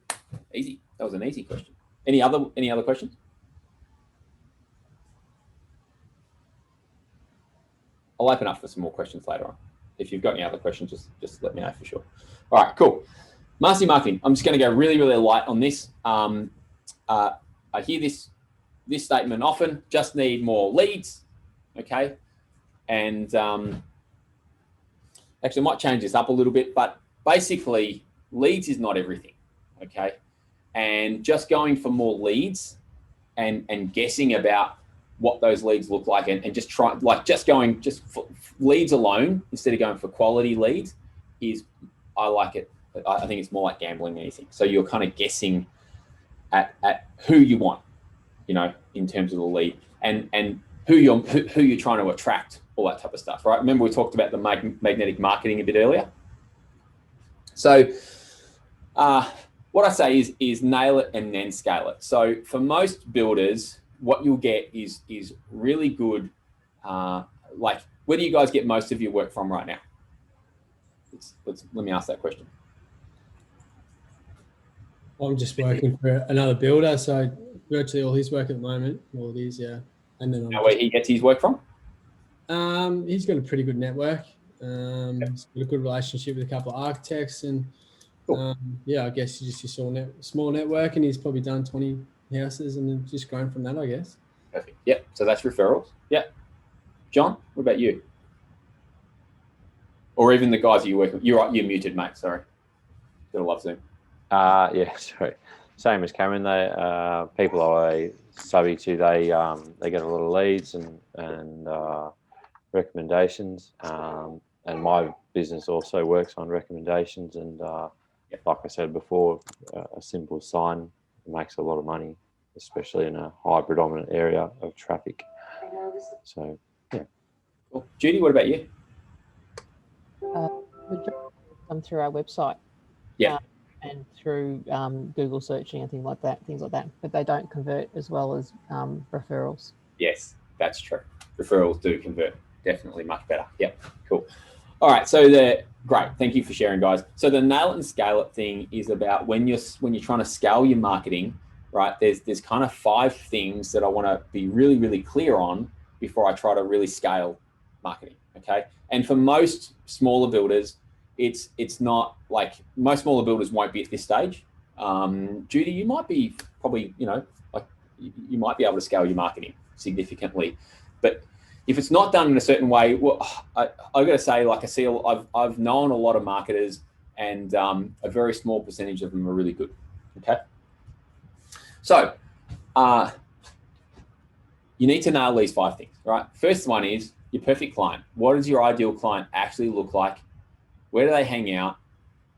Easy. That was an easy question. Any other questions? I'll open up for some more questions later on. If you've got any other questions, just let me know for sure. All right, cool. Master marketing. I'm just going to go really, really light on this. I hear this statement often, just need more leads, okay? And actually I might change this up a little bit, but basically leads is not everything, okay? And just going for more leads and guessing about what those leads look like, and just try, like just for leads alone instead of going for quality leads is, I like it. I think it's more like gambling than anything. So you're kind of guessing at who you want, you know, in terms of the lead, and who you're trying to attract, all that type of stuff, right? Remember we talked about the magnetic marketing a bit earlier. So what I say is nail it and then scale it. So for most builders, what you'll get is really good. Like, where do you guys get most of your work from right now? Let me ask that question. I'm just working for another builder, so virtually all his work at the moment, all it is, yeah. And then Where he gets his work from? He's got a pretty good network. He's got a good relationship with a couple of architects, and cool. yeah, I guess you just small network, and he's probably done 20 houses and then just grown from that, I guess. Perfect. Yep. So that's referrals. Yep. John, what about you? Or even the guys that you work with? You're muted, mate. Sorry. Gotta love Zoom. Yeah, sorry. Same as Cameron. They people I subby to, they get a lot of leads and recommendations. And my business also works on recommendations. And like I said before, a simple sign makes a lot of money, especially in a high predominant area of traffic. So, yeah. Cool. Judy, what about you? Come through our website. Yeah. And through Google searching and things like that, but they don't convert as well as referrals. Yes, that's true. Referrals do convert, definitely much better. Yep, cool. All right, so great. Thank you for sharing, guys. So the nail it and scale it thing is about when you're trying to scale your marketing, right? There's kind of 5 things that I want to be really, really clear on before I try to really scale marketing. Okay, and for most smaller builders, it's not like, most smaller builders won't be at this stage. Judy, you might be probably, you know, like you might be able to scale your marketing significantly, but if it's not done in a certain way, well, I got to say, like I've known a lot of marketers, and a very small percentage of them are really good. Okay, so you need to nail these 5 things, right? First one is your perfect client. What does your ideal client actually look like? Where do they hang out?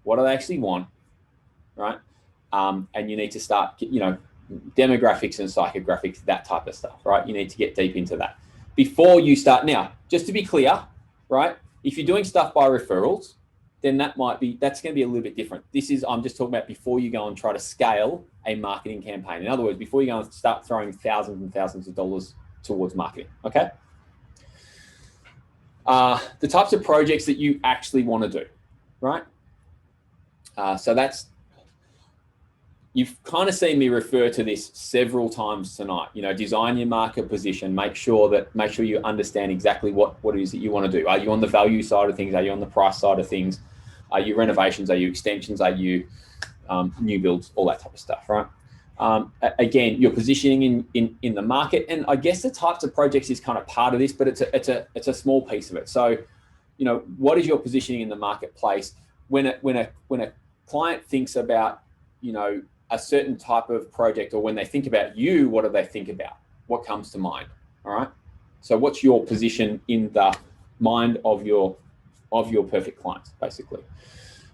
What do they actually want, right? And you need to start, you know, demographics and psychographics, that type of stuff, right? You need to get deep into that before you start. Now, just to be clear, right? If you're doing stuff by referrals, then that's going to be a little bit different. I'm just talking about before you go and try to scale a marketing campaign. In other words, before you go and start throwing thousands and thousands of dollars towards marketing, okay? The types of projects that you actually want to do, right? So you've kind of seen me refer to this several times tonight. You know, design your market position. Make sure you understand exactly what it is that you want to do. Are you on the value side of things? Are you on the price side of things? Are you renovations? Are you extensions? Are you new builds? All that type of stuff, right? Again, your positioning in the market, and I guess the types of projects is kind of part of this, but it's a small piece of it. So, you know, what is your positioning in the marketplace when a client thinks about, you know, a certain type of project, or when they think about you, what do they think about? What comes to mind? All right. So, what's your position in the mind of your perfect clients, basically?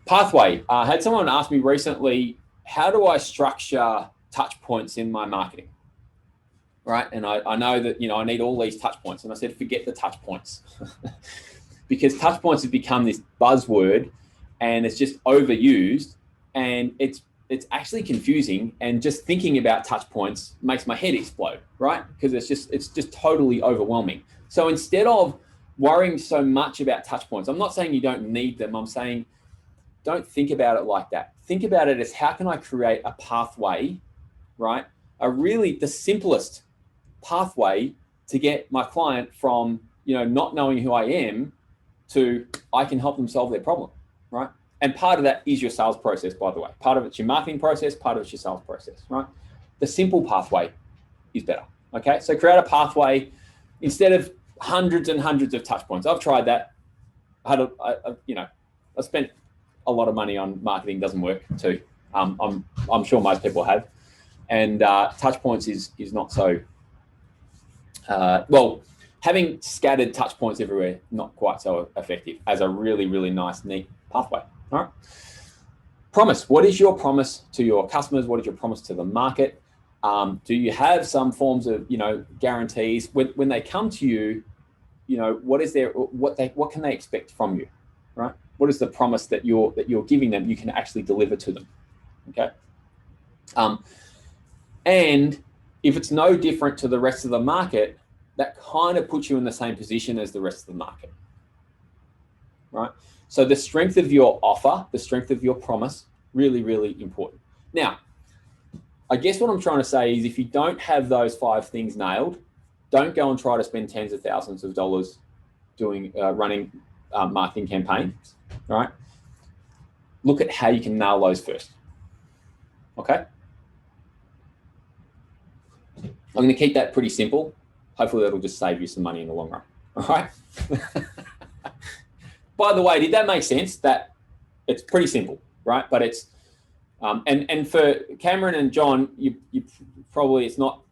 Pathway. I had someone ask me recently, how do I structure touch points in my marketing, right? And I know that, you know, I need all these touch points, and I said, forget the touch points because touch points have become this buzzword, and it's just overused, and it's actually confusing, and just thinking about touch points makes my head explode, right? Because it's just totally overwhelming. So instead of worrying so much about touch points, I'm not saying you don't need them. I'm saying don't think about it like that. Think about it as, how can I create a pathway, right? The simplest pathway to get my client from, you know, not knowing who I am to I can help them solve their problem, right? And part of that is your sales process, by the way. Part of it's your marketing process, part of it's your sales process, right? The simple pathway is better, okay? So create a pathway instead of hundreds and hundreds of touch points. I've tried that. I spent a lot of money on marketing, doesn't work too. I'm sure most people have. And touch points is not so well, having scattered touch points everywhere, not quite so effective as a really, really nice, neat pathway. All right. Promise. What is your promise to your customers? What is your promise to the market? Do you have some forms of, guarantees when they come to you? What can they expect from you, right? What is the promise that you're giving them? You can actually deliver to them, okay? And if it's no different to the rest of the market, that kind of puts you in the same position as the rest of the market, right? So the strength of your offer, the strength of your promise, really, really important. Now, I guess what I'm trying to say is if you don't have those 5 things nailed, don't go and try to spend tens of thousands of dollars doing running marketing campaigns, right? Look at how you can nail those first, okay? I'm going to keep that pretty simple. Hopefully that'll just save you some money in the long run, all right? By the way, did that make sense? That it's pretty simple, right? But it's, and for Cameron and John, you probably, it's not,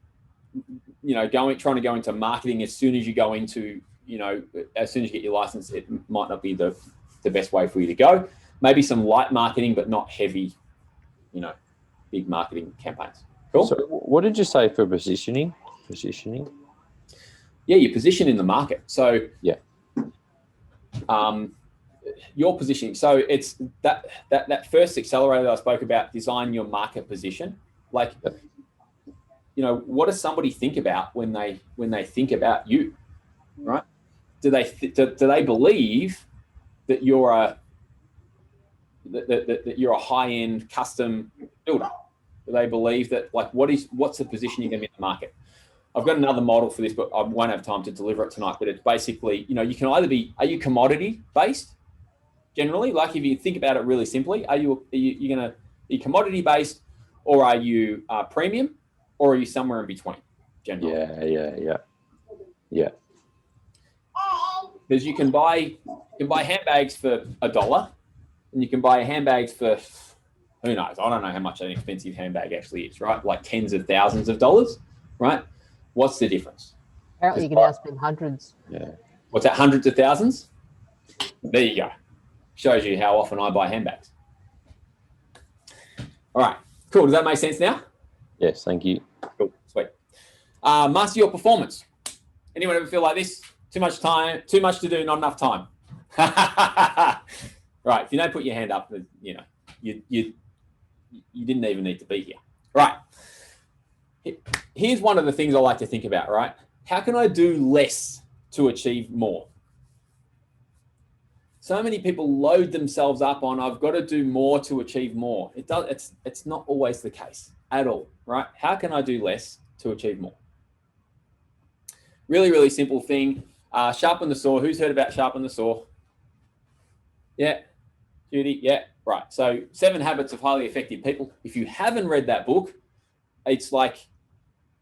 trying to go into marketing as soon as you go into, as soon as you get your license, it might not be the best way for you to go. Maybe some light marketing, but not heavy, big marketing campaigns. Cool. So what did you say for positioning? Positioning? Yeah, your position in the market. So yeah. Your positioning. So it's that first accelerator that I spoke about, design your market position. Like, what does somebody think about when they think about you, right? Do they believe that you're a high-end custom builder? Do they believe that, like, what's the position you're going to be in the market? I've got another model for this, but I won't have time to deliver it tonight. But it's basically, you can either be, are you commodity based generally? Like, if you think about it really simply, are you going to be commodity based, or are you premium, or are you somewhere in between generally? Yeah. Because you can buy handbags for $1, and you can buy handbags for, who knows? I don't know how much an expensive handbag actually is, right? Like tens of thousands of dollars, right? What's the difference? Apparently you can now spend hundreds. Yeah. What's that, hundreds of thousands? There you go. Shows you how often I buy handbags. All right, cool. Does that make sense now? Yes, thank you. Cool, sweet. Master your performance. Anyone ever feel like this? Too much time, too much to do, not enough time. Right, if you don't put your hand up, you didn't even need to be here. Right. Here's one of the things I like to think about, right? How can I do less to achieve more? So many people load themselves up on, I've got to do more to achieve more. It's not always the case at all, right? How can I do less to achieve more? Really, really simple thing. Sharpen the saw. Who's heard about sharpen the saw? Yeah. Judy? Yeah. Right. So 7 Habits of Highly Effective People. If you haven't read that book, it's like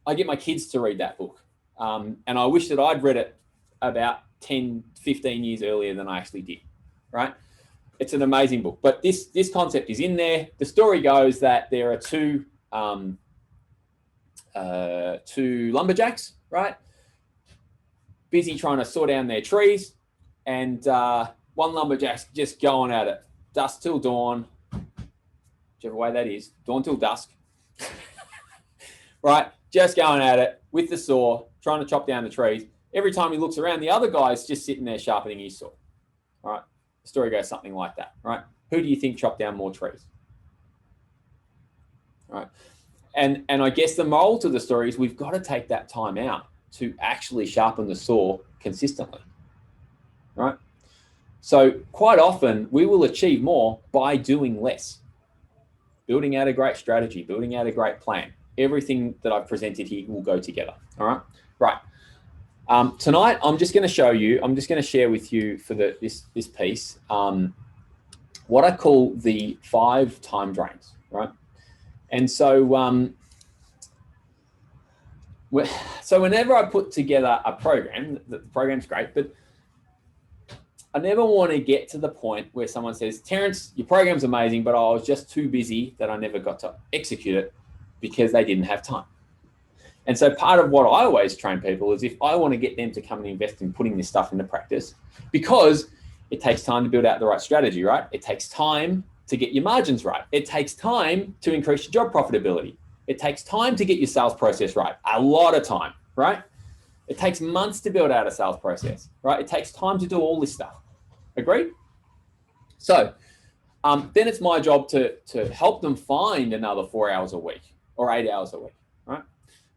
I get my kids to read that book. And I wish that I'd read it about 10, 15 years earlier than I actually did, right? It's an amazing book. But this concept is in there. The story goes that there are two lumberjacks, right? Busy trying to saw down their trees. And one lumberjack's just going at it. Dusk till dawn, whichever way that is, dawn till dusk, right? Just going at it with the saw, trying to chop down the trees. Every time he looks around, the other guy's just sitting there sharpening his saw, right? The story goes something like that, right? Who do you think chopped down more trees? Right? And I guess the moral to the story is we've got to take that time out to actually sharpen the saw consistently, right? So quite often we will achieve more by doing less, building out a great strategy, building out a great plan. Everything that I've presented here will go together. All right. Right. Tonight, I'm just going to show you, I'm just going to share with you for this piece, what I call the 5 time drains, right? And so, whenever I put together a program, the program's great, but I never want to get to the point where someone says, Terence, your program's amazing, but I was just too busy that I never got to execute it because they didn't have time. And so part of what I always train people is if I want to get them to come and invest in putting this stuff into practice, because it takes time to build out the right strategy, right? It takes time to get your margins right. It takes time to increase your job profitability. It takes time to get your sales process right. A lot of time, right? It takes months to build out a sales process, right? It takes time to do all this stuff. Agreed? So then it's my job to help them find another 4 hours a week or 8 hours a week, right?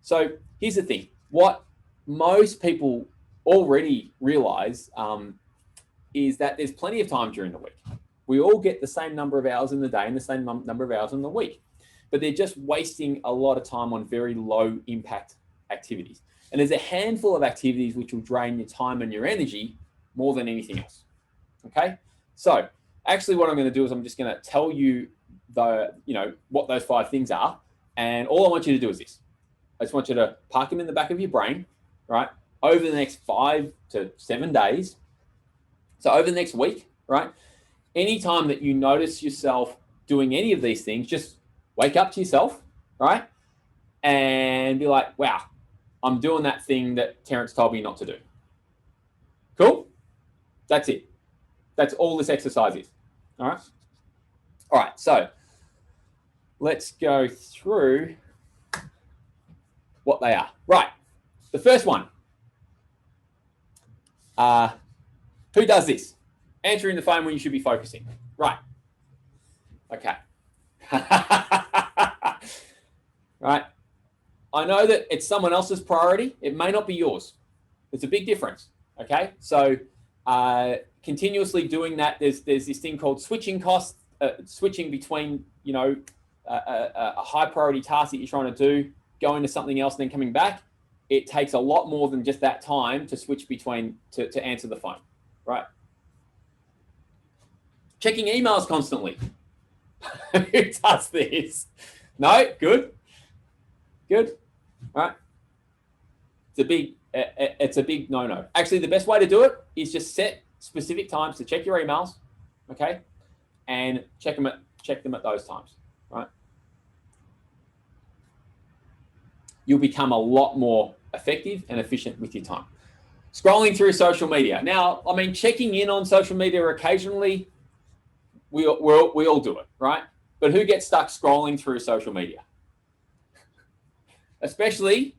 So here's the thing. What most people already realize is that there's plenty of time during the week. We all get the same number of hours in the day and the same number of hours in the week, but they're just wasting a lot of time on very low impact activities. And there's a handful of activities which will drain your time and your energy more than anything else. Okay. So actually what I'm going to do is I'm just going to tell you what those 5 things are. And all I want you to do is this. I just want you to park them in the back of your brain, right? Over the next 5 to 7 days. So over the next week, right? Anytime that you notice yourself doing any of these things, just wake up to yourself, right? And be like, wow, I'm doing that thing that Terence told me not to do. Cool? That's it. That's all this exercise is. All right? All right, so let's go through what they are. Right, the first one. Who does this? Answering the phone when you should be focusing. Right. Okay. Right. I know that it's someone else's priority. It may not be yours. There's a big difference. Okay. So continuously doing that, there's this thing called switching costs, switching between, a high priority task that you're trying to do, going to something else, then coming back. It takes a lot more than just that time to switch between, to answer the phone, right? Checking emails constantly. Who does this? No? Good? Good? All right. It's a big no-no. Actually, the best way to do it is just set specific times to check your emails, okay? And check them at those times, right? You'll become a lot more effective and efficient with your time. Scrolling through social media. Now, I mean, checking in on social media occasionally, we all do it, right? But who gets stuck scrolling through social media? Especially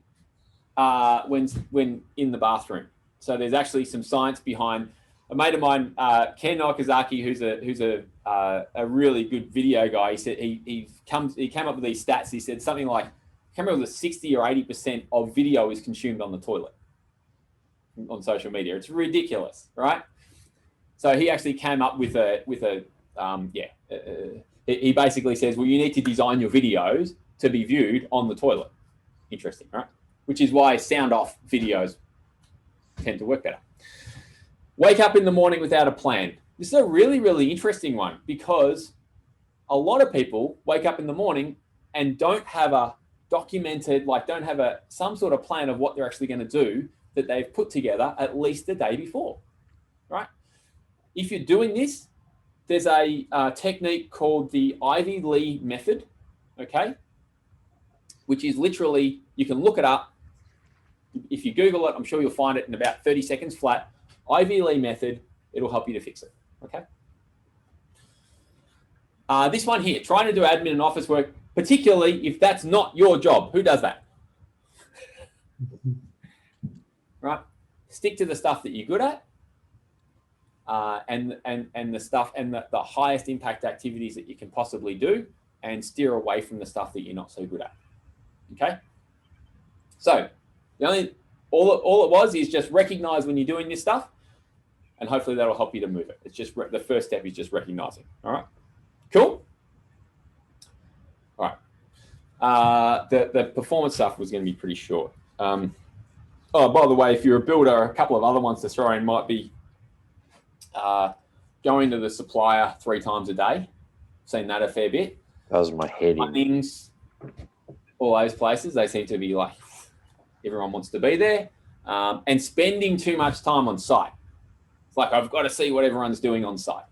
when in the bathroom. So there's actually some science behind. A mate of mine, Ken Okazaki, who's a really good video guy. He said he came up with these stats. He said something like, I can't remember, 60 or 80% of video is consumed on the toilet on social media. It's ridiculous, right? So he actually came up with he basically says, well, you need to design your videos to be viewed on the toilet. Interesting, right? Which is why sound off videos tend to work better. Wake up in the morning without a plan. This is a really, really interesting one because a lot of people wake up in the morning and don't have a documented, don't have some sort of plan of what they're actually going to do that they've put together at least the day before, right? If you're doing this, there's a technique called the Ivy Lee method, okay? Which is literally, you can look it up. If you Google it, I'm sure you'll find it in about 30 seconds flat. Ivy Lee method, it'll help you to fix it, okay? This one here, trying to do admin and office work, particularly if that's not your job. Who does that? Right? Stick to the stuff that you're good at, and the stuff and the highest impact activities that you can possibly do, and steer away from the stuff that you're not so good at. Okay? So all it was is just recognize when you're doing this stuff, and hopefully that'll help you to move it. It's just the first step is just recognizing. All right? Cool? All right. The performance stuff was going to be pretty short. Oh, by the way, if you're a builder, a couple of other ones to throw in might be going to the supplier 3 times a day. Seen that a fair bit. That was my head in. Bunnings, all those places, they seem to be like, everyone wants to be there. And spending too much time on site. It's like, I've got to see what everyone's doing on site.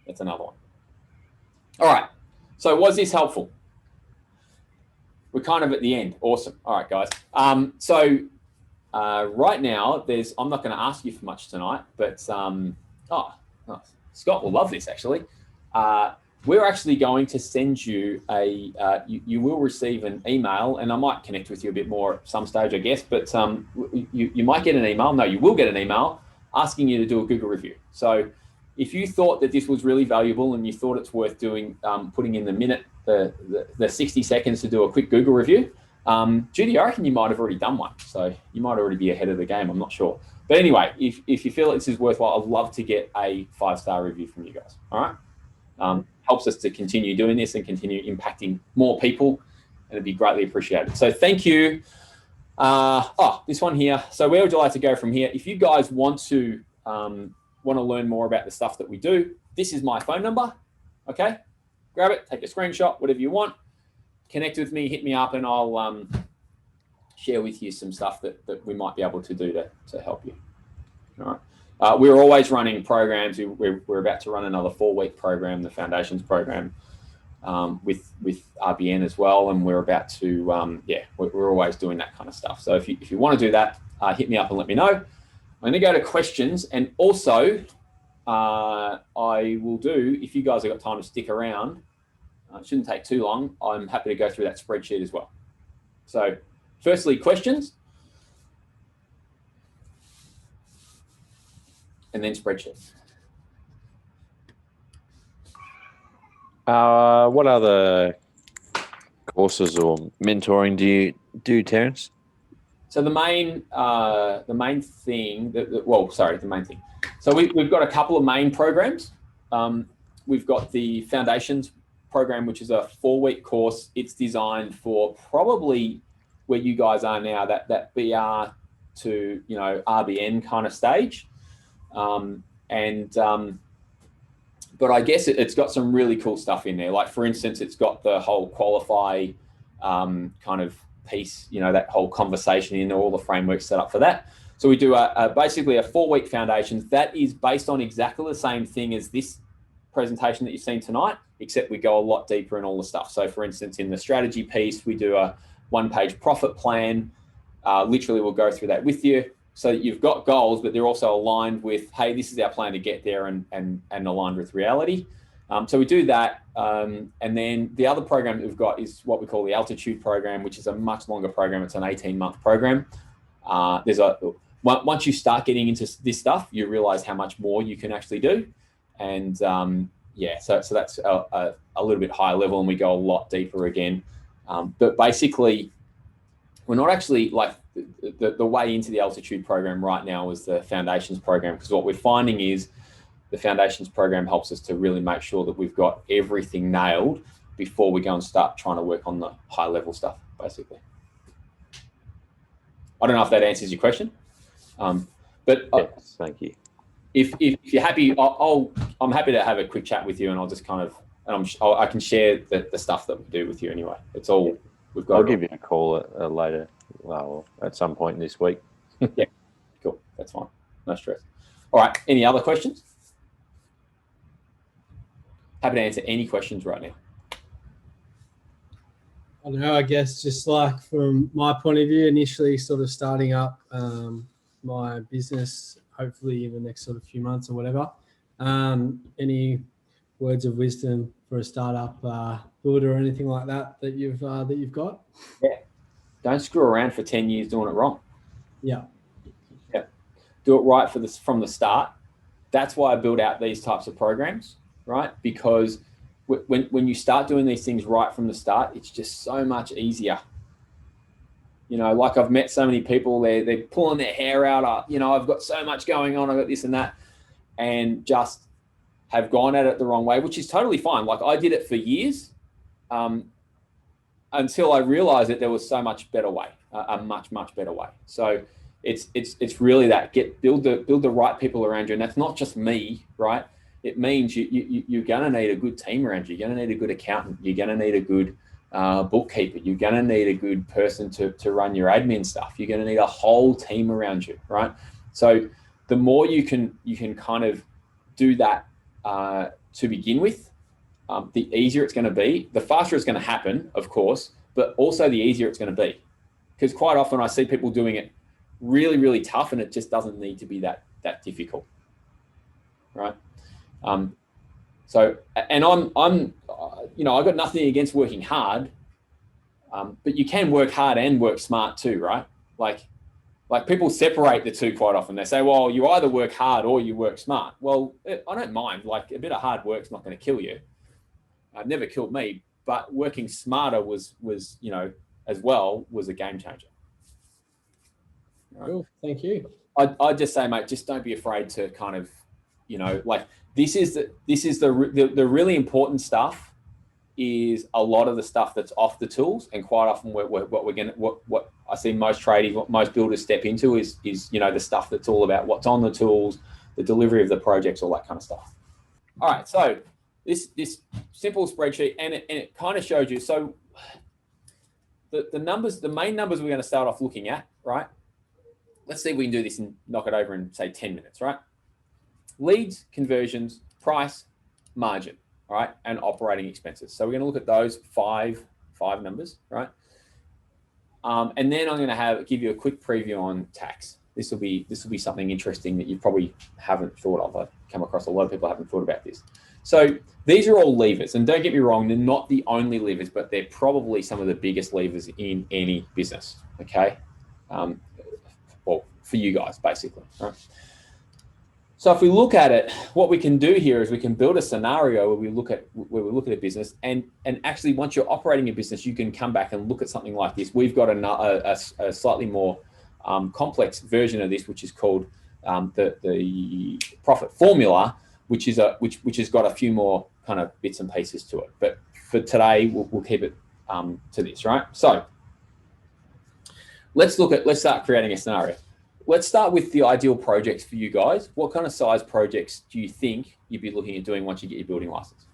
That's another one. All right. So was this helpful? we're kind of at the end. Awesome. All right, guys. So right now, I'm not going to ask you for much tonight, but Scott will love this actually. We're actually going to send you you will receive an email, and I might connect with you a bit more at some stage, I guess, but you might get an email. No, you will get an email asking you to do a Google review. So if you thought that this was really valuable and you thought it's worth doing, putting in the 60 seconds to do a quick Google review, Judy, I reckon you might have already done one. So you might already be ahead of the game. I'm not sure. But anyway, if you feel this is worthwhile, I'd love to get a 5-star review from you guys. All right. Helps us to continue doing this and continue impacting more people, and it'd be greatly appreciated. So thank you. This one here. So where would you like to go from here? If you guys want to learn more about the stuff that we do, this is my phone number. Okay, grab it, take a screenshot, whatever you want. Connect with me, hit me up, and I'll share with you some stuff that we might be able to do to help you. All right. We're always running programs. We're about to run another 4-week program, the Foundations program, with RBN as well. And we're about to, we're always doing that kind of stuff. So if you want to do that, hit me up and let me know. I'm going to go to questions, and also I will do, if you guys have got time to stick around, it shouldn't take too long. I'm happy to go through that spreadsheet as well. So firstly, questions. And then spreadsheets. What other courses or mentoring do you do, Terence? So the main thing. The main thing. So we've got a couple of main programs. We've got the Foundations program, which is a 4-week course. It's designed for probably where you guys are now, that BR to RBN kind of stage. But I guess it's got some really cool stuff in there. Like for instance, it's got the whole qualify kind of piece, that whole conversation in there, all the frameworks set up for that. So we do basically a 4-week Foundations that is based on exactly the same thing as this presentation that you've seen tonight, except we go a lot deeper in all the stuff. So for instance, in the strategy piece, we do a 1-page profit plan. Literally, we'll go through that with you. So you've got goals, but they're also aligned with, hey, this is our plan to get there, and aligned with reality. So we do that. And then the other program that we've got is what we call the Altitude program, which is a much longer program. It's an 18-month program. Once you start getting into this stuff, you realize how much more you can actually do. And so that's a little bit higher level, and we go a lot deeper again. But basically, we're not actually like the way into the Altitude program right now is the Foundations program, because what we're finding is the Foundations program helps us to really make sure that we've got everything nailed before we go and start trying to work on the high level stuff, basically. I don't know if that answers your question, but yes, thank you. If you're happy, I'm happy to have a quick chat with you, and I'll just kind of, I can share the stuff that we do with you anyway. It's all we've got. I'll give you a call later. Well, at some point this week. Yeah, cool. That's fine. No stress. All right. Any other questions? Happy to answer any questions right now. I don't know, I guess just like from my point of view, initially sort of starting up my business, hopefully in the next sort of few months or whatever. Any words of wisdom for a startup builder or anything like that you've got? Yeah. Don't screw around for 10 years doing it wrong. Yeah. Yeah. Do it right from the start. That's why I build out these types of programs, right? Because when you start doing these things right from the start, it's just so much easier. Like I've met so many people, they're pulling their hair out. I've got so much going on. I've got this and that, and just have gone at it the wrong way, which is totally fine. Like I did it for years. Until I realized that there was so much better way, a much better way. So it's really that build the right people around you, and that's not just me, right? It means you're gonna need a good team around you. You're gonna need a good accountant. You're gonna need a good bookkeeper. You're gonna need a good person to run your admin stuff. You're gonna need a whole team around you, right? So the more you can kind of do that to begin with, the easier it's going to be. The faster it's going to happen, of course, but also the easier it's going to be. Because quite often I see people doing it really, really tough, and it just doesn't need to be that difficult, right? So, and I'm, you know, I've got nothing against working hard, but you can work hard and work smart too, right? Like people separate the two quite often. They say, well, you either work hard or you work smart. Well, I don't mind. Like, a bit of hard work's not going to kill you. It never killed me, but working smarter was, you know, as well, was a game changer. Right. Cool. Thank you. I'd just say, mate, just don't be afraid to kind of, you know, like this is the really important stuff. Is a lot of the stuff that's off the tools, and quite often what I see most tradies, what most builders step into is you know, the stuff that's all about what's on the tools, the delivery of the projects, all that kind of stuff. All right, so this simple spreadsheet, and it kind of shows you. So the numbers, the main numbers we're going to start off looking at, right? Let's see if we can do this and knock it over in say 10 minutes, right? Leads, conversions, price, margin. All right, and operating expenses. So we're going to look at those five numbers, right? And then I'm going to give you a quick preview on tax. This will be something interesting that you probably haven't thought of. I've come across a lot of people haven't thought about this. So these are all levers, and don't get me wrong, they're not the only levers, but they're probably some of the biggest levers in any business. Okay, well, for you guys, basically, right? So if we look at it, what we can do here is we can build a scenario where we look at a business, and actually once you're operating a business, you can come back and look at something like this. We've got a slightly more complex version of this, which is called the profit formula, which has got a few more kind of bits and pieces to it. But for today, we'll keep it to this, right? So let's start creating a scenario. Let's start with the ideal projects for you guys. What kind of size projects do you think you'd be looking at doing once you get your building license?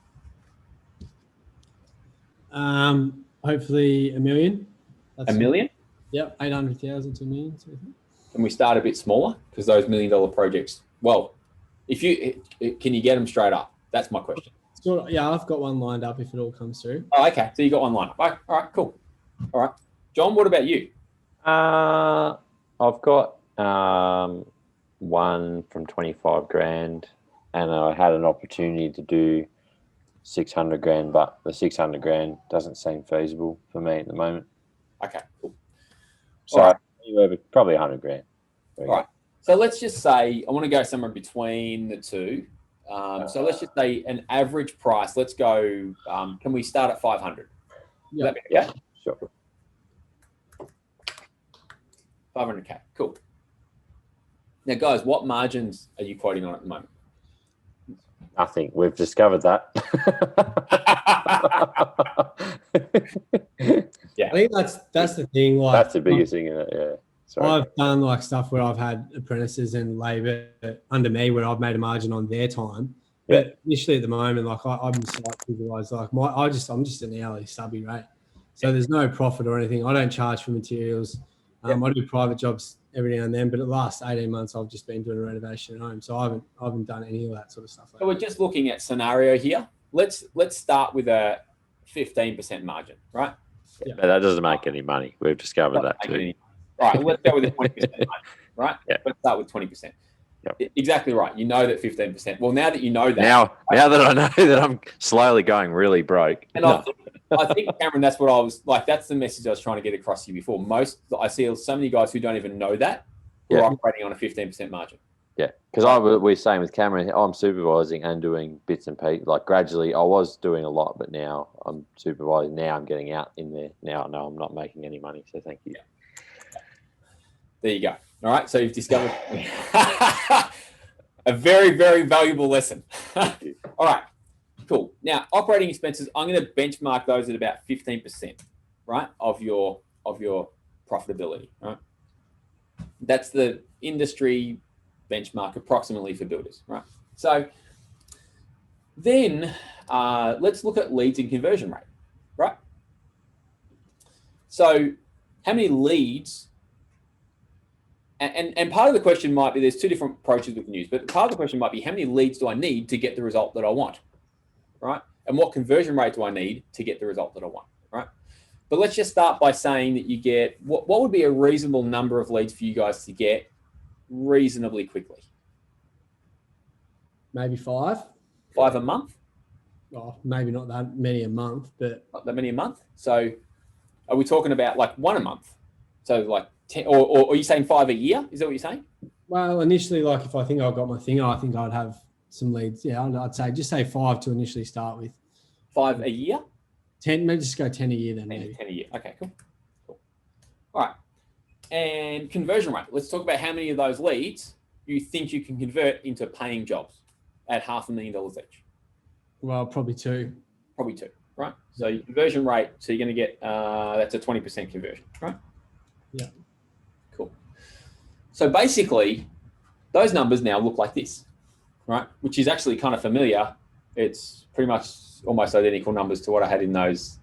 Hopefully $1 million. That's $1 million? Yep, 800,000 to $1 million. Can we start a bit smaller? Because those $1 million projects, well, can you get them straight up? That's my question. So, yeah, I've got one lined up if it all comes through. Oh, okay. So you got one lined up. All right, cool. All right. John, what about you? I've got one from 25 grand, and I had an opportunity to do 600 grand, but the 600 grand doesn't seem feasible for me at the moment. Okay, cool. So right. Probably 100 grand. All right. So let's just say, I want to go somewhere between the two. So let's just say an average price. Let's go, can we start at 500? Yeah, sure. 500K, cool. Now, guys, what margins are you quoting on at the moment? Nothing. We've discovered that. Yeah, I think that's the thing. Like, that's the biggest thing in it. Yeah. Sorry. I've done like stuff where I've had apprentices and labour under me where I've made a margin on their time. Yeah. But initially at the moment, like I'm site supervised, like I'm just an hourly subby rate. So there's no profit or anything. I don't charge for materials. I do private jobs every now and then, but the last 18 months I've just been doing a renovation at home. So I haven't done any of that sort of stuff. So we're just looking at scenario here. Let's start with a 15% margin, right? Yeah. But that doesn't make any money. We've discovered that too. Right, let's go with a 20% margin, right? Yeah. Let's start with 20%. Yep. Exactly right. You know that 15%. Well, now that you know that. Now that I know that I'm slowly going really broke. And I think, Cameron, that's what I was like. That's the message I was trying to get across to you before. I see so many guys who don't even know that who are operating on a 15% margin. Yeah, because we're saying with Cameron, I'm supervising and doing bits and pieces. Like gradually, I was doing a lot, but now I'm supervising. Now I'm getting out in there. Now no, I'm not making any money. So thank you. There you go. All right, so you've discovered a very, very valuable lesson. All right, cool. Now, operating expenses, I'm going to benchmark those at about 15%, right, of your profitability, right? That's the industry benchmark approximately for builders, right? So then let's look at leads and conversion rate, right? So how many leads? And part of the question might be, there's two different approaches we can use, but part of the question might be, how many leads do I need to get the result that I want, right? And what conversion rate do I need to get the result that I want, right? But let's just start by saying that you get, what would be a reasonable number of leads for you guys to get reasonably quickly? Maybe 5. 5 a month? Oh, maybe not that many a month, but Not that many a month. So are we talking about like 1 a month? So like 10, or are you saying 5 a year? Is that what you're saying? well, initially, like if I think I got my thing, I think I'd have some leads. Yeah, I'd say 5 to initially start with. 5 a year? 10, maybe just go 10 a year then. 10, Maybe 10 a year. Okay, cool. All right. And conversion rate. Let's talk about how many of those leads you think you can convert into paying jobs at $500,000 each. Well, probably 2. Probably 2, right? So your conversion rate, so you're going to get, that's a 20% conversion, right? Yeah. Cool. So basically, those numbers now look like this, right? Which is actually kind of familiar. It's pretty much almost identical numbers to what I had in those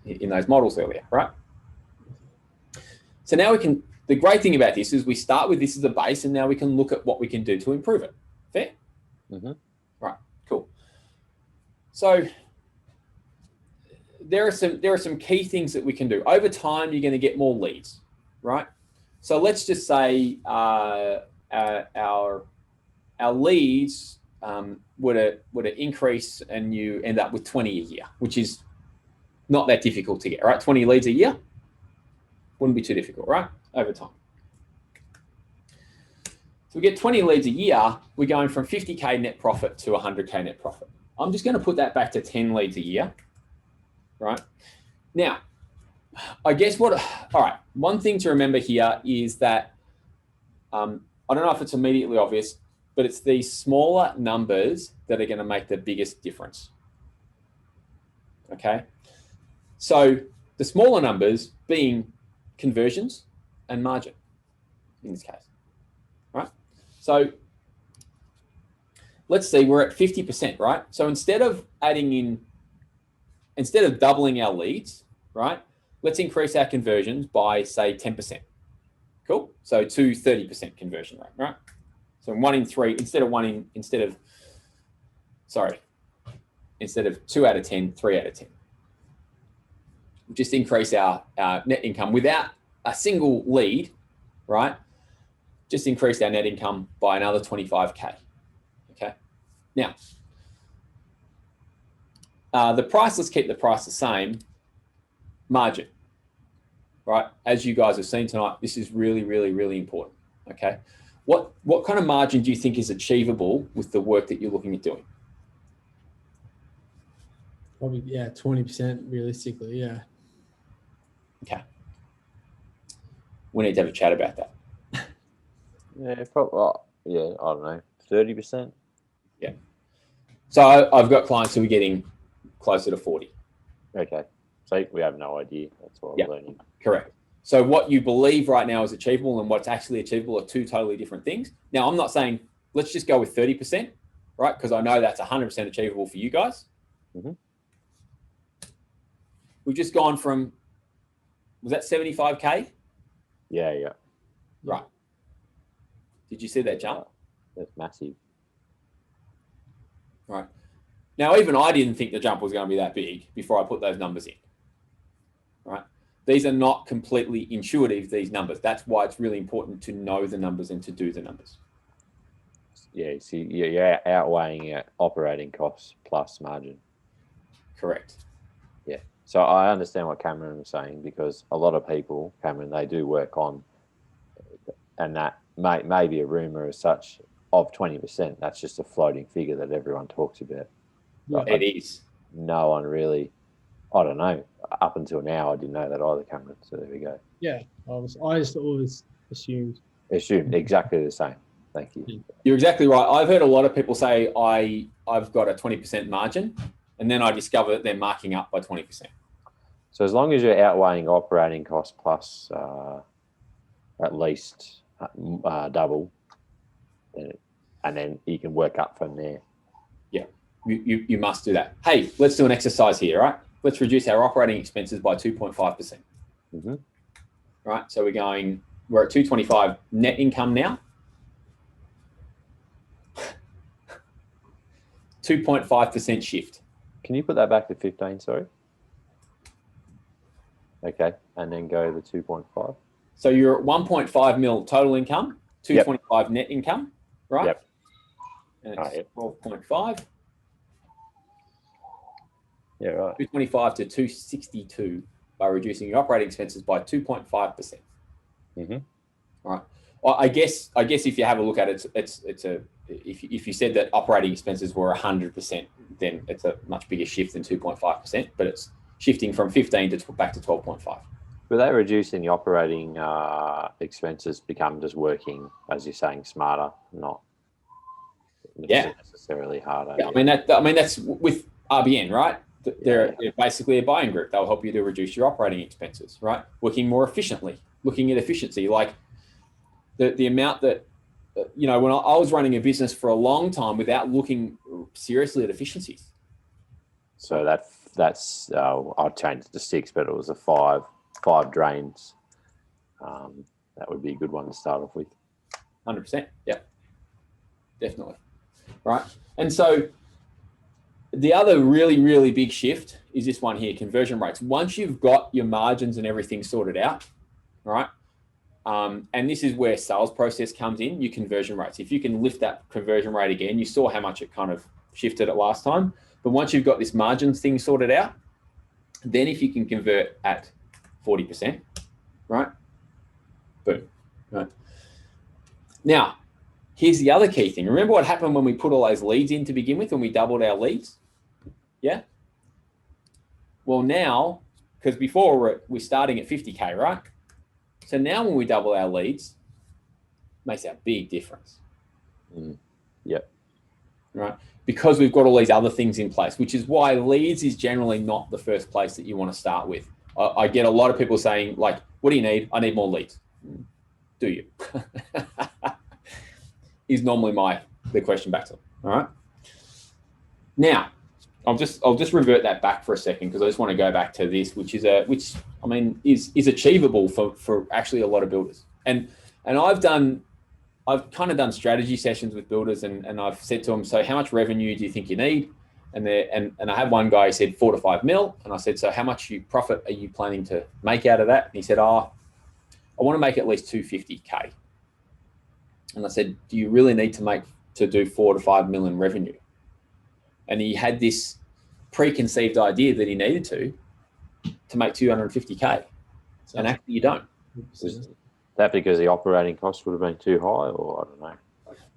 models earlier, right? So now the great thing about this is we start with this as a base, and now we can look at what we can do to improve it. Fair? Mm-hmm. Right, cool. So there are some key things that we can do. Over time, you're going to get more leads, right? So let's just say our leads were to increase, and you end up with 20 a year, which is not that difficult to get, right? 20 leads a year wouldn't be too difficult, right? Over time. So we get 20 leads a year, we're going from 50K net profit to 100K net profit. I'm just going to put that back to 10 leads a year, right? Now, I guess all right, one thing to remember here is that, I don't know if it's immediately obvious, but it's these smaller numbers that are going to make the biggest difference. Okay. So the smaller numbers being conversions and margin in this case, right? So let's see, we're at 50%, right? So instead of doubling our leads, right? Let's increase our conversions by say 10%. Cool. So to 30% conversion rate, right? So 1 in 3, instead of 2 out of 10, 3 out of 10. Just increase our net income without a single lead, right? Just increase our net income by another 25K. Okay. Now, the price, let's keep the price the same. Margin, right? As you guys have seen tonight, this is really, really, really important. Okay. What kind of margin do you think is achievable with the work that you're looking at doing? Probably, yeah, 20% realistically, yeah. Okay. We need to have a chat about that. Yeah, probably. Yeah, I don't know, 30%. Yeah. So I've got clients who are getting closer to 40. Okay. So we have no idea. That's what we're learning. Correct. So what you believe right now is achievable and what's actually achievable are two totally different things. Now, I'm not saying let's just go with 30%, right? Because I know that's 100% achievable for you guys. Mm-hmm. We've just gone from, was that 75K? Yeah. Right. Did you see that jump? That's massive. Right. Now, even I didn't think the jump was going to be that big before I put those numbers in. Right. These are not completely intuitive, these numbers. That's why it's really important to know the numbers and to do the numbers. Yeah, see, you're outweighing operating costs plus margin. Correct. Yeah. So I understand what Cameron was saying, because a lot of people, Cameron, they do work on, and that may be a rumor as such of 20%. That's just a floating figure that everyone talks about. Yeah. It is. No one really, I don't know. Up until now, I didn't know that either, Cameron. So there we go. Yeah, I just always assumed. Assumed exactly the same. Thank you. You're exactly right. I've heard a lot of people say I've got a 20% margin, and then I discover that they're marking up by 20%. So as long as you're outweighing operating costs plus at least double, and then you can work up from there. Yeah, you must do that. Hey, let's do an exercise here, right? Let's reduce our operating expenses by 2.5%. Mm-hmm. Right, so we're at 225 net income now. 2.5% shift. Can you put that back to 15? Sorry. Okay, and then go to 2.5. So you're at 1.5 mil total income, 225 net income, right? Yep. And it's 12.5. Yeah, right. 225 to 262 by reducing your operating expenses by 2.5%. Mm-hmm. All right. Well, I guess if you have a look at it, if you said that operating expenses were 100%, then it's a much bigger shift than 2.5%. But it's shifting from 15 to back to 12.5. But that reducing the operating expenses become just working, as you're saying, smarter, not necessarily harder. Yeah, I mean that's with RBN, right? They're basically a buying group. They'll help you to reduce your operating expenses, right? Working more efficiently, looking at efficiency, like the amount that, when I was running a business for a long time without looking seriously at efficiencies. So that's I'd change it to 6, but it was a 5 drains. That would be a good one to start off with. 100%. Yeah, definitely. Right. And so the other really, really big shift is this one here, conversion rates. Once you've got your margins and everything sorted out, right? And this is where sales process comes in, your conversion rates. If you can lift that conversion rate again, you saw how much it kind of shifted it last time. But once you've got this margins thing sorted out, then if you can convert at 40%, right? Boom. Right. Now, here's the other key thing. Remember what happened when we put all those leads in to begin with, when we doubled our leads? Yeah. Well, now, because before we're starting at 50K, right? So now when we double our leads, it makes a big difference. Yep. Right. Because we've got all these other things in place, which is why leads is generally not the first place that you want to start with. I get a lot of people saying, like, what do you need? I need more leads. Do you? Is normally the question back to them. All right. Now, I'll just revert that back for a second, because I just want to go back to this, which is achievable for actually a lot of builders. And I've kind of done strategy sessions with builders, and I've said to them, so how much revenue do you think you need? And I had one guy who said 4 to 5 mil, and I said, so how much profit are you planning to make out of that? And he said, I want to make at least 250K. And I said, do you really need to do 4 to 5 mil in revenue? And he had this preconceived idea that he needed to make 250K. And actually you don't. Was that because the operating cost would have been too high, or I don't know?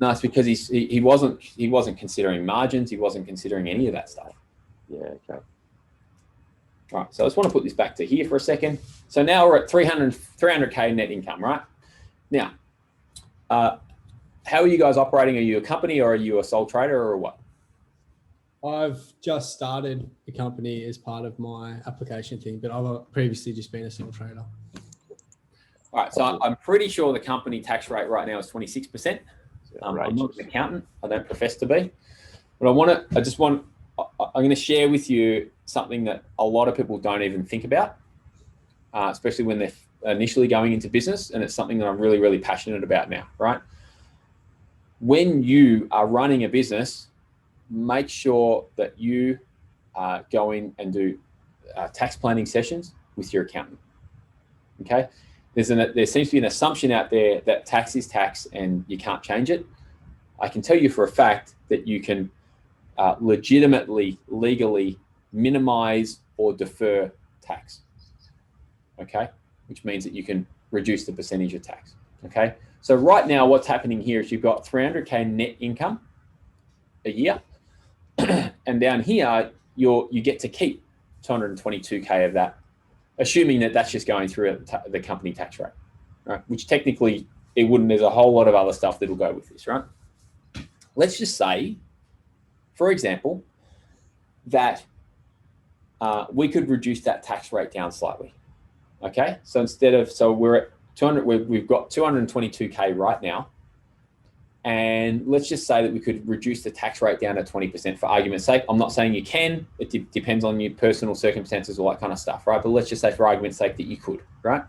No, it's because he wasn't considering margins. He wasn't considering any of that stuff. Yeah, okay. All right, so I just want to put this back to here for a second. So now we're at 300K net income, right? Now, how are you guys operating? Are you a company, or are you a sole trader, or what? I've just started the company as part of my application thing, but I've previously just been a sole trader. All right, so I'm pretty sure the company tax rate right now is 26%. I'm not an accountant. I don't profess to be. But I'm going to share with you something that a lot of people don't even think about, especially when they're initially going into business. And it's something that I'm really, really passionate about now, right? When you are running a business, make sure that you go in and do tax planning sessions with your accountant, okay? There seems to be an assumption out there that tax is tax and you can't change it. I can tell you for a fact that you can legitimately, legally minimize or defer tax, okay? Which means that you can reduce the percentage of tax, okay? So right now what's happening here is you've got 300K net income a year, and down here you get to keep 222K of that, assuming that that's just going through the company tax rate, right? Which technically it wouldn't. There's a whole lot of other stuff that'll go with this, right? Let's just say, for example, that we could reduce that tax rate down slightly. Okay, so we're at 200. We've got 222K right now, and let's just say that we could reduce the tax rate down to 20% for argument's sake. I'm not saying you can. It depends on your personal circumstances, all that kind of stuff, right? But let's just say for argument's sake that you could, right?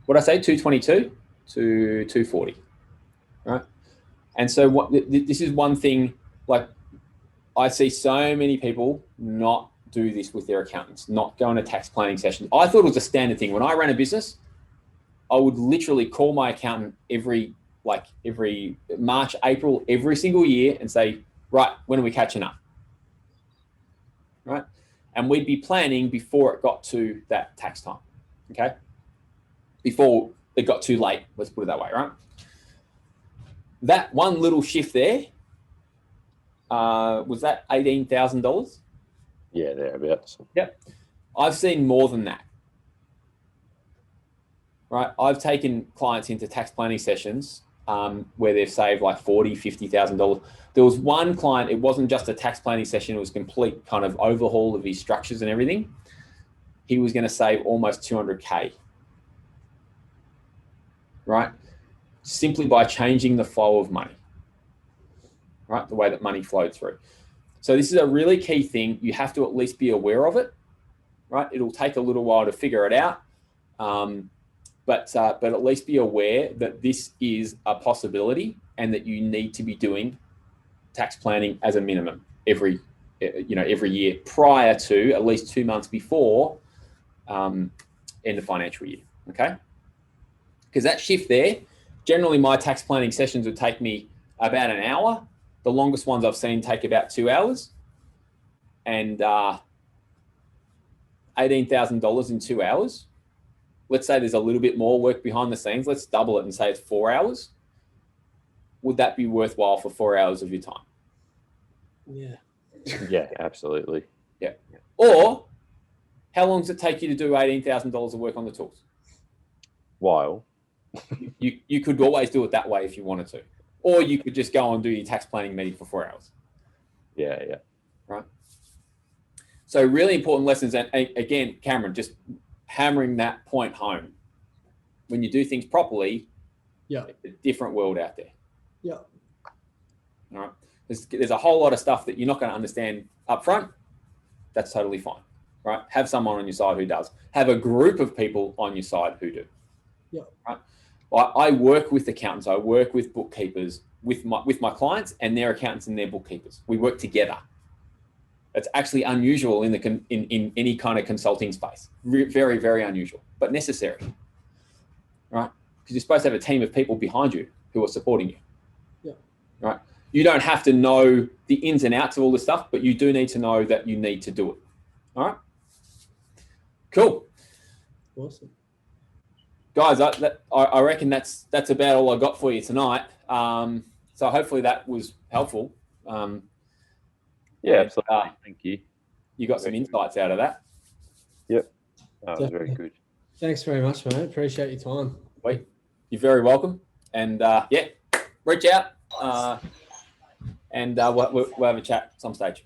What I say, 222 to 240, right? And so this is one thing, like I see so many people not do this with their accountants, not go into tax planning sessions. I thought it was a standard thing. When I ran a business, I would literally call my accountant every March, April, every single year and say, right, when are we catching up? Right? And we'd be planning before it got to that tax time, okay? Before it got too late, let's put it that way, right? That one little shift there, was that $18,000? Yeah, thereabouts. Yep. I've seen more than that. Right. I've taken clients into tax planning sessions where they've saved like $40,000, $50,000. There was one client, it wasn't just a tax planning session, it was a complete kind of overhaul of his structures and everything. He was going to save almost 200K. Right. Simply by changing the flow of money. Right. The way that money flowed through. So this is a really key thing. You have to at least be aware of it. Right. It'll take a little while to figure it out. But at least be aware that this is a possibility and that you need to be doing tax planning as a minimum every year prior to at least 2 months before end of financial year. Okay. Because that shift there, generally my tax planning sessions would take me about an hour. The longest ones I've seen take about 2 hours, and $18,000 in 2 hours. Let's say there's a little bit more work behind the scenes. Let's double it and say it's 4 hours. Would that be worthwhile for 4 hours of your time? Yeah. Yeah, absolutely. Yeah. Or how long does it take you to do $18,000 of work on the tools? While. You could always do it that way if you wanted to. Or you could just go and do your tax planning meeting for 4 hours. Yeah, yeah. Right. So really important lessons. And again, Cameron, just hammering that point home. When you do things properly, Yeah. it's a different world out there. Yeah. All right. There's a whole lot of stuff that you're not going to understand up front. That's totally fine. Right. Have someone on your side who does. Have a group of people on your side who do. Yeah. Right. I work with accountants. I work with bookkeepers with my clients and their accountants and their bookkeepers. We work together. It's actually unusual in any kind of consulting space. Very, very unusual, but necessary, right? Because you're supposed to have a team of people behind you who are supporting you. Yeah. Right. You don't have to know the ins and outs of all this stuff, but you do need to know that you need to do it. All right. Cool. Awesome. Guys, I reckon that's about all I got for you tonight. So hopefully that was helpful. Yeah, absolutely. Thank you. You got some insights out of that. Yep. That was very good. Thanks very much, mate. Appreciate your time. Wait, you're very welcome. And yeah, reach out and we'll have a chat at some stage.